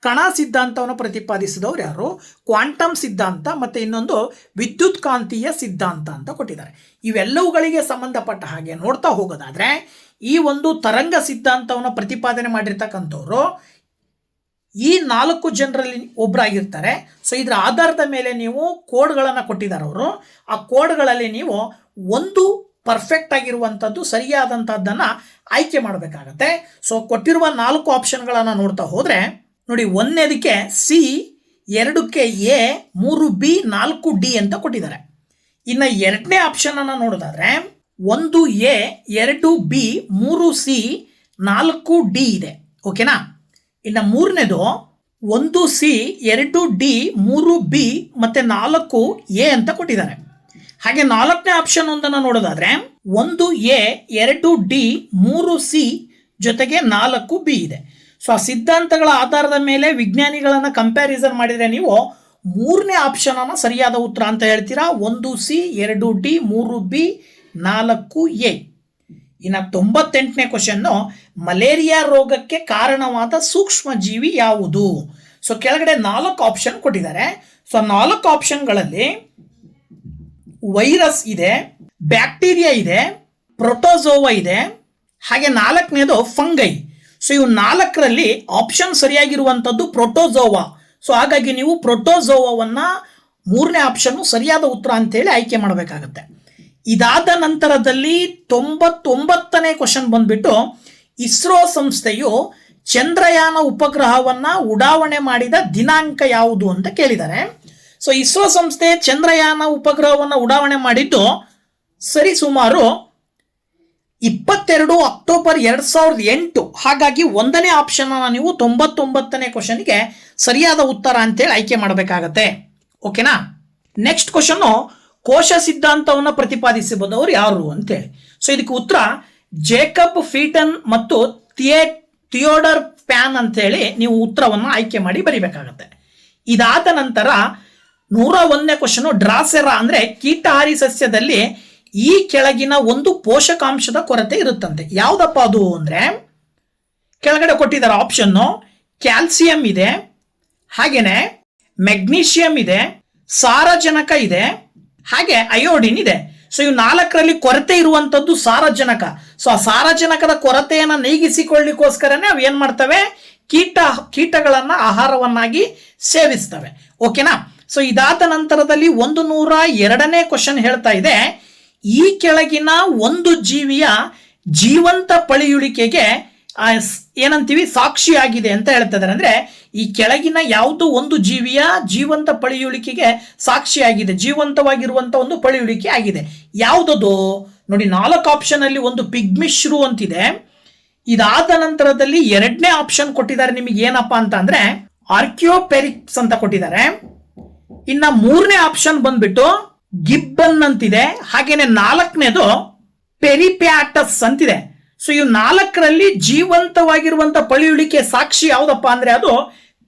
ಕಣ ಸಿದ್ಧಾಂತವನ್ನು ಪ್ರತಿಪಾದಿಸಿದವರು ಯಾರು, ಕ್ವಾಂಟಮ್ ಸಿದ್ಧಾಂತ ಮತ್ತು ಇನ್ನೊಂದು ವಿದ್ಯುತ್ ಕಾಂತೀಯ ಸಿದ್ಧಾಂತ ಅಂತ ಕೊಟ್ಟಿದ್ದಾರೆ. ಇವೆಲ್ಲವುಗಳಿಗೆ ಸಂಬಂಧಪಟ್ಟ ಹಾಗೆ ನೋಡ್ತಾ ಹೋಗೋದಾದರೆ ಈ ಒಂದು ತರಂಗ ಸಿದ್ಧಾಂತವನ್ನು ಪ್ರತಿಪಾದನೆ ಮಾಡಿರ್ತಕ್ಕಂಥವ್ರು ಈ 4 ಜನರಲ್ಲಿ ಒಬ್ಬರಾಗಿರ್ತಾರೆ. ಸೊ ಇದರ ಆಧಾರದ ಮೇಲೆ ನೀವು ಕೋಡ್ಗಳನ್ನು ಕೊಟ್ಟಿದ್ದಾರೆ ಅವರು. ಆ ಕೋಡ್ಗಳಲ್ಲಿ ನೀವು ಒಂದು ಪರ್ಫೆಕ್ಟ್ ಆಗಿರುವಂಥದ್ದು ಸರಿಯಾದಂಥದ್ದನ್ನು ಆಯ್ಕೆ ಮಾಡಬೇಕಾಗತ್ತೆ. ಸೊ ಕೊಟ್ಟಿರುವ 4 ಆಪ್ಷನ್ಗಳನ್ನು ನೋಡ್ತಾ ಹೋದರೆ ನೋಡಿ, 1ನೇದಕ್ಕೆ ಸಿ, 2ಕ್ಕೆ ಎ, 3B, 4D ಅಂತ ಕೊಟ್ಟಿದ್ದಾರೆ. ಇನ್ನು 2ನೇ ಆಪ್ಷನನ್ನು ನೋಡೋದಾದರೆ 1A, 2B, 3C, 4D ಇದೆ. ಓಕೆನಾ. ಇನ್ನು 3ನೇದು 1C, 2D, 3B ಮತ್ತು 4A ಅಂತ ಕೊಟ್ಟಿದ್ದಾರೆ. ಹಾಗೆ 4ನೇ ಆಪ್ಷನ್ ಒಂದನ್ನು ನೋಡೋದಾದರೆ 1A, 2D, 3C ಜೊತೆಗೆ 4B ಇದೆ. ಸೊ ಆ ಸಿದ್ಧಾಂತಗಳ ಆಧಾರದ ಮೇಲೆ ವಿಜ್ಞಾನಿಗಳನ್ನು ಕಂಪ್ಯಾರಿಸನ್ ಮಾಡಿದರೆ ನೀವು 3ನೇ ಆಪ್ಷನನ್ನು ಸರಿಯಾದ ಉತ್ತರ ಅಂತ ಹೇಳ್ತೀರಾ. 1C, 2D, 3B, 4A. ಇನ್ನು 98ನೇ ಕ್ವಶನ್ನು, ಮಲೇರಿಯಾ ರೋಗಕ್ಕೆ ಕಾರಣವಾದ ಸೂಕ್ಷ್ಮ ಜೀವಿ ಯಾವುದು? ಸೊ ಕೆಳಗಡೆ 4 ಆಪ್ಷನ್ ಕೊಟ್ಟಿದ್ದಾರೆ. ಸೊ 4 ಆಪ್ಷನ್ಗಳಲ್ಲಿ ವೈರಸ್ ಇದೆ, ಬ್ಯಾಕ್ಟೀರಿಯಾ ಇದೆ, ಪ್ರೋಟೋಜೋವಾ ಇದೆ, ಹಾಗೆ 4ನೇದು ಫಂಗೈ. ಸೊ ಇವು 4ರಲ್ಲಿ ಆಪ್ಷನ್ ಸರಿಯಾಗಿರುವಂಥದ್ದು ಪ್ರೋಟೋಜೋವಾ. ಸೊ ಹಾಗಾಗಿ ನೀವು ಪ್ರೋಟೋಜೋವಾವನ್ನು 3ನೇ ಆಪ್ಷನ್ನು ಸರಿಯಾದ ಉತ್ತರ ಅಂತೇಳಿ ಆಯ್ಕೆ ಮಾಡಬೇಕಾಗತ್ತೆ. ಇದಾದ ನಂತರದಲ್ಲಿ 99ನೇ ಕ್ವಶನ್ ಬಂದ್ಬಿಟ್ಟು, ಇಸ್ರೋ ಸಂಸ್ಥೆಯು ಚಂದ್ರಯಾನ ಉಪಗ್ರಹವನ್ನು ಉಡಾವಣೆ ಮಾಡಿದ ದಿನಾಂಕ ಯಾವುದು ಅಂತ ಕೇಳಿದ್ದಾರೆ. ಸೊ ಇಸ್ರೋ ಸಂಸ್ಥೆ ಚಂದ್ರಯಾನ ಉಪಗ್ರಹವನ್ನು ಉಡಾವಣೆ ಮಾಡಿದ್ದು ಸರಿಸುಮಾರು 22 ಅಕ್ಟೋಬರ್ 2008. ಹಾಗಾಗಿ 1ನೇ ಆಪ್ಷನನ್ನು ನೀವು 99ನೇ ಕ್ವಶನ್ಗೆ ಸರಿಯಾದ ಉತ್ತರ ಅಂತೇಳಿ ಆಯ್ಕೆ ಮಾಡಬೇಕಾಗತ್ತೆ. ಓಕೆನಾ. ನೆಕ್ಸ್ಟ್ ಕ್ವಶನ್ನು, ಕೋಶ ಸಿದ್ಧಾಂತವನ್ನು ಪ್ರತಿಪಾದಿಸಬಹುದವರು ಯಾರು ಅಂತೇಳಿ. ಸೊ ಇದಕ್ಕೆ ಉತ್ತರ ಜೇಕಬ್ ಫೀಟನ್ ಮತ್ತು ಥಿಯೋಡರ್ ಪ್ಯಾನ್ ಅಂತೇಳಿ ನೀವು ಉತ್ತರವನ್ನು ಆಯ್ಕೆ ಮಾಡಿ ಬರಿಬೇಕಾಗತ್ತೆ. ಇದಾದ ನಂತರ 101ನೇ ಕ್ವಶನು, ಡ್ರಾಸೆರಾ ಅಂದರೆ ಕೀಟಹಾರಿ ಸಸ್ಯದಲ್ಲಿ ಈ ಕೆಳಗಿನ ಒಂದು ಪೋಷಕಾಂಶದ ಕೊರತೆ ಇರುತ್ತಂತೆ. ಯಾವುದಪ್ಪ ಅದು ಅಂದರೆ ಕೆಳಗಡೆ ಕೊಟ್ಟಿದ್ದಾರೆ ಆಪ್ಷನ್ನು, ಕ್ಯಾಲ್ಸಿಯಂ ಇದೆ, ಹಾಗೇನೆ ಮೆಗ್ನೀಷಿಯಂ ಇದೆ, ಸಾರಜನಕ ಇದೆ, ಹಾಗೆ ಅಯೋಡಿನ್ ಇದೆ. ಸೊ ಇವು 4ರಲ್ಲಿ ಕೊರತೆ ಇರುವಂಥದ್ದು ಸಾರಜನಕ. ಸೊ ಆ ಸಾರಜನಕದ ಕೊರತೆಯನ್ನು ನೀಗಿಸಿಕೊಳ್ಳಿಕ್ಕೋಸ್ಕರನೇ ಅವು ಏನು ಮಾಡ್ತವೆ, ಕೀಟಗಳನ್ನು ಆಹಾರವನ್ನಾಗಿ ಸೇವಿಸ್ತವೆ. ಓಕೆನಾ. ಸೊ ಇದಾದ ನಂತರದಲ್ಲಿ 102ನೇ ಕ್ವಶನ್ ಹೇಳ್ತಾ ಇದೆ, ಈ ಕೆಳಗಿನ ಒಂದು ಜೀವಿಯ ಜೀವಂತ ಪಳೆಯುಳಿಕೆಗೆ ಏನಂತೀವಿ ಸಾಕ್ಷಿಯಾಗಿದೆ ಅಂತ ಹೇಳ್ತಿದ್ದಾರೆ. ಅಂದರೆ ಈ ಕೆಳಗಿನ ಯಾವುದು ಒಂದು ಜೀವಿಯ ಜೀವಂತ ಪಳೆಯುಳಿಕೆಗೆ ಸಾಕ್ಷಿಯಾಗಿದೆ, ಜೀವಂತವಾಗಿರುವಂಥ ಒಂದು ಪಳೆಯುಳಿಕೆ ಆಗಿದೆ. ಯಾವುದದು ನೋಡಿ, 4 ಆಪ್ಷನಲ್ಲಿ ಒಂದು ಪಿಗ್ಮಿಶ್ರು ಅಂತಿದೆ. ಇದಾದ ನಂತರದಲ್ಲಿ 2ನೇ ಆಪ್ಷನ್ ಕೊಟ್ಟಿದ್ದಾರೆ ನಿಮಗೆ ಏನಪ್ಪ ಅಂತ ಅಂದರೆ ಆರ್ಕಿಯೋಪೆರಿಕ್ಸ್ ಅಂತ ಕೊಟ್ಟಿದ್ದಾರೆ. ಇನ್ನು 3ನೇ ಆಪ್ಷನ್ ಬಂದ್ಬಿಟ್ಟು ಗಿಬ್ಬನ್ ಅಂತಿದೆ. ಹಾಗೇನೆ 4ನೇದು ಪೆರಿಪ್ಯಾಟಸ್ ಅಂತಿದೆ. ಸೊ ಇವು 4ರಲ್ಲಿ ಜೀವಂತವಾಗಿರುವಂಥ ಪಳೆಯುಳಿಕೆ ಸಾಕ್ಷಿ ಯಾವುದಪ್ಪ ಅಂದರೆ ಅದು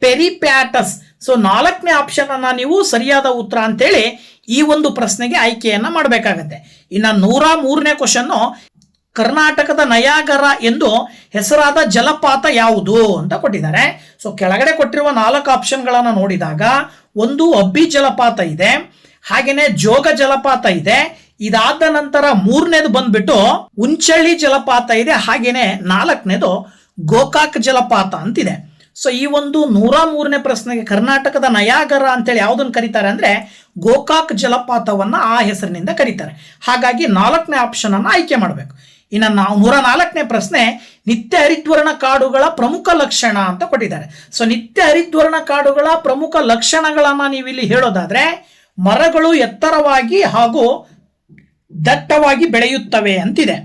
ಪೆರಿಪ್ಯಾಟಸ್. ಸೊ 4ನೇ ಆಪ್ಷನ್ ಅನ್ನ ನೀವು ಸರಿಯಾದ ಉತ್ತರ ಅಂತೇಳಿ ಈ ಒಂದು ಪ್ರಶ್ನೆಗೆ ಆಯ್ಕೆಯನ್ನು ಮಾಡಬೇಕಾಗತ್ತೆ. ಇನ್ನು 103ನೇ ಕ್ವಶನ್ನು, ಕರ್ನಾಟಕದ ನಯಾಗರ ಎಂದು ಹೆಸರಾದ ಜಲಪಾತ ಯಾವುದು ಅಂತ ಕೊಟ್ಟಿದ್ದಾರೆ. ಸೊ ಕೆಳಗಡೆ ಕೊಟ್ಟಿರುವ 4 ಆಪ್ಷನ್ಗಳನ್ನು ನೋಡಿದಾಗ ಒಂದು ಅಬ್ಬಿ ಜಲಪಾತ ಇದೆ, ಹಾಗೇನೆ ಜೋಗ ಜಲಪಾತ ಇದೆ. ಇದಾದ ನಂತರ 3ನೇದು ಬಂದ್ಬಿಟ್ಟು ಉಂಚಳ್ಳಿ ಜಲಪಾತ ಇದೆ, ಹಾಗೇನೆ 4ನೇದು ಗೋಕಾಕ್ ಜಲಪಾತ ಅಂತಿದೆ. ಸೊ ಈ ಒಂದು 103ನೇ ಪ್ರಶ್ನೆಗೆ ಕರ್ನಾಟಕದ ನಯಾಗರ ಅಂತೇಳಿ ಯಾವುದನ್ನು ಕರೀತಾರೆ ಅಂದರೆ ಗೋಕಾಕ್ ಜಲಪಾತವನ್ನ ಆ ಹೆಸರಿನಿಂದ ಕರೀತಾರೆ. ಹಾಗಾಗಿ 4ನೇ ಆಪ್ಷನ್ ಅನ್ನು ಆಯ್ಕೆ ಮಾಡಬೇಕು. ಇನ್ನು ನಾವು 104ನೇ ಪ್ರಶ್ನೆ, ನಿತ್ಯ ಹರಿದ್ವರ್ಣ ಕಾಡುಗಳ ಪ್ರಮುಖ ಲಕ್ಷಣ ಅಂತ ಕೊಟ್ಟಿದ್ದಾರೆ. ಸೊ ನಿತ್ಯ ಹರಿದ್ವರ್ಣ ಕಾಡುಗಳ ಪ್ರಮುಖ ಲಕ್ಷಣಗಳನ್ನ ನೀವಿಲ್ಲಿ ಹೇಳೋದಾದ್ರೆ ಮರಗಳು ಎತ್ತರವಾಗಿ ಹಾಗೂ ದಟ್ಟವಾಗಿ ಬೆಳೆಯುತ್ತವೆ ಅಂತಿದೆ.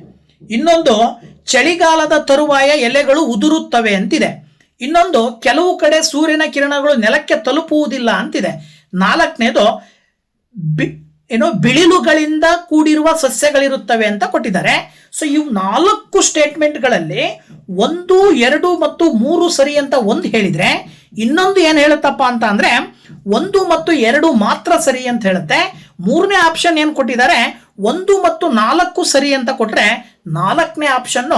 ಇನ್ನೊಂದು, ಚಳಿಗಾಲದ ತರುವಾಯ ಎಲೆಗಳು ಉದುರುತ್ತವೆ ಅಂತಿದೆ. ಇನ್ನೊಂದು, ಕೆಲವು ಕಡೆ ಸೂರ್ಯನ ಕಿರಣಗಳು ನೆಲಕ್ಕೆ ತಲುಪುವುದಿಲ್ಲ ಅಂತಿದೆ. 4ನೇದು ಬಿಳಿಲುಗಳಿಂದ ಕೂಡಿರುವ ಸಸ್ಯಗಳಿರುತ್ತವೆ ಅಂತ ಕೊಟ್ಟಿದ್ದಾರೆ. ಸೊ ಇವು 4 ಸ್ಟೇಟ್ಮೆಂಟ್ಗಳಲ್ಲಿ 1, 2 ಮತ್ತು 3 ಸರಿ ಅಂತ ಒಂದು ಹೇಳಿದ್ರೆ, ಇನ್ನೊಂದು ಏನು ಹೇಳುತ್ತಪ್ಪ ಅಂತ ಅಂದ್ರೆ 1 ಮತ್ತು 2 ಮಾತ್ರ ಸರಿ ಅಂತ ಹೇಳುತ್ತೆ. 3ನೇ ಆಪ್ಷನ್ ಏನು ಕೊಟ್ಟಿದ್ದಾರೆ 1 ಮತ್ತು 4 ಸರಿ ಅಂತ ಕೊಟ್ರೆ, 4ನೇ ಆಪ್ಷನ್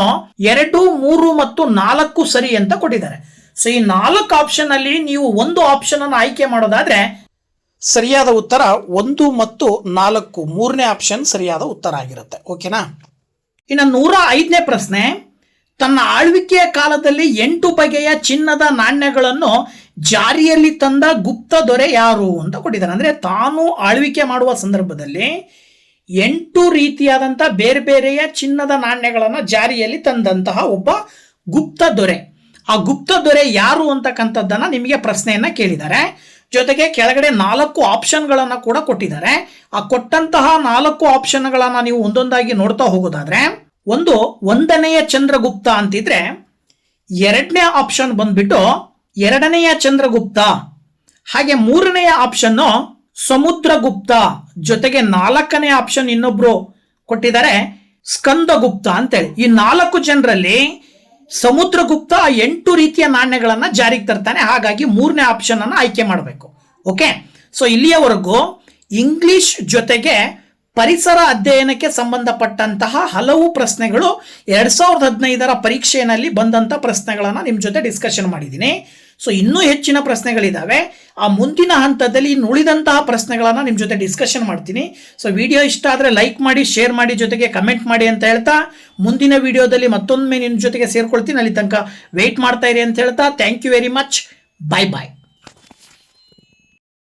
2, 3 ಮತ್ತು 4 ಸರಿ ಅಂತ ಕೊಟ್ಟಿದ್ದಾರೆ. ಸೊ ಈ 4 ಆಪ್ಷನ್ ಅಲ್ಲಿ ನೀವು ಒಂದು ಆಪ್ಷನ್ ಅನ್ನು ಆಯ್ಕೆ ಮಾಡೋದಾದ್ರೆ ಸರಿಯಾದ ಉತ್ತರ 1 ಮತ್ತು 4, 3ನೇ ಆಪ್ಷನ್ ಸರಿಯಾದ ಉತ್ತರ ಆಗಿರುತ್ತೆ. ಓಕೆನಾ. ಇನ್ನು 105ನೇ ಪ್ರಶ್ನೆ, ತನ್ನ ಆಳ್ವಿಕೆಯ ಕಾಲದಲ್ಲಿ 8 ಬಗೆಯ ಚಿನ್ನದ ನಾಣ್ಯಗಳನ್ನು ಜಾರಿಯಲ್ಲಿ ತಂದ ಗುಪ್ತ ದೊರೆ ಯಾರು ಅಂತ ಕೊಟ್ಟಿದ್ದಾರೆ. ಅಂದ್ರೆ ತಾನು ಆಳ್ವಿಕೆ ಮಾಡುವ ಸಂದರ್ಭದಲ್ಲಿ 8 ರೀತಿಯಾದಂಥ ಬೇರೆ ಬೇರೆಯ ಚಿನ್ನದ ನಾಣ್ಯಗಳನ್ನು ಜಾರಿಯಲ್ಲಿ ತಂದಂತಹ ಒಬ್ಬ ಗುಪ್ತ ದೊರೆ. ಆ ಗುಪ್ತ ದೊರೆ ಯಾರು ಅಂತಕ್ಕಂಥದ್ದನ್ನ ನಿಮಗೆ ಪ್ರಶ್ನೆಯನ್ನ ಕೇಳಿದ್ದಾರೆ. ಜೊತೆಗೆ ಕೆಳಗಡೆ 4 ಆಪ್ಷನ್ಗಳನ್ನು ಕೂಡ ಕೊಟ್ಟಿದ್ದಾರೆ. ಆ ಕೊಟ್ಟಂತಹ 4 ಆಪ್ಷನ್ಗಳನ್ನು ನೀವು ಒಂದೊಂದಾಗಿ ನೋಡ್ತಾ ಹೋಗೋದಾದ್ರೆ, 1ನೇಯ ಚಂದ್ರಗುಪ್ತ ಅಂತಿದ್ರೆ, 2ನೇ ಆಪ್ಷನ್ ಬಂದ್ಬಿಟ್ಟು 2ನೇಯ ಚಂದ್ರಗುಪ್ತ, ಹಾಗೆ 3ನೇಯ ಆಪ್ಷನ್ನು ಸಮುದ್ರಗುಪ್ತ, ಜೊತೆಗೆ 4ನೇ ಆಪ್ಷನ್ ಇನ್ನೊಬ್ರು ಕೊಟ್ಟಿದ್ದಾರೆ ಸ್ಕಂದಗುಪ್ತ ಅಂತೇಳಿ. ಈ 4 ಜನರಲ್ಲಿ ಸಮುದ್ರಗುಪ್ತ 8 ರೀತಿಯ ನಾಣ್ಯಗಳನ್ನ ಜಾರಿಗೆ ತರ್ತಾನೆ. ಹಾಗಾಗಿ 3ನೇ ಆಪ್ಷನ್ ಅನ್ನು ಆಯ್ಕೆ ಮಾಡಬೇಕು. ಓಕೆ. ಸೊ ಇಲ್ಲಿಯವರೆಗೂ ಇಂಗ್ಲಿಷ್ ಜೊತೆಗೆ ಪರಿಸರ ಅಧ್ಯಯನಕ್ಕೆ ಸಂಬಂಧಪಟ್ಟಂತಹ ಹಲವು ಪ್ರಶ್ನೆಗಳು 2015ರ ಪರೀಕ್ಷೆಯಲ್ಲಿ ಬಂದಂಥ ಪ್ರಶ್ನೆಗಳನ್ನು ನಿಮ್ಮ ಜೊತೆ ಡಿಸ್ಕಷನ್ ಮಾಡಿದ್ದೀನಿ. ಸೊ ಇನ್ನೂ ಹೆಚ್ಚಿನ ಪ್ರಶ್ನೆಗಳಿದ್ದಾವೆ. ಆ ಮುಂದಿನ ಹಂತದಲ್ಲಿ ಇನ್ನು ಉಳಿದಂತಹ ಪ್ರಶ್ನೆಗಳನ್ನು ನಿಮ್ಮ ಜೊತೆ ಡಿಸ್ಕಷನ್ ಮಾಡ್ತೀನಿ. ಸೊ ವಿಡಿಯೋ ಇಷ್ಟ ಆದರೆ ಲೈಕ್ ಮಾಡಿ, ಶೇರ್ ಮಾಡಿ, ಜೊತೆಗೆ ಕಮೆಂಟ್ ಮಾಡಿ ಅಂತ ಹೇಳ್ತಾ, ಮುಂದಿನ ವಿಡಿಯೋದಲ್ಲಿ ಮತ್ತೊಮ್ಮೆ ನಿಮ್ಮ ಜೊತೆಗೆ ಸೇರ್ಕೊಳ್ತೀನಿ. ಅಲ್ಲಿ ತನಕ ವೆಯ್ಟ್ ಮಾಡ್ತಾ ಇರಿ ಅಂತ ಹೇಳ್ತಾ, thank you very much. Bye bye.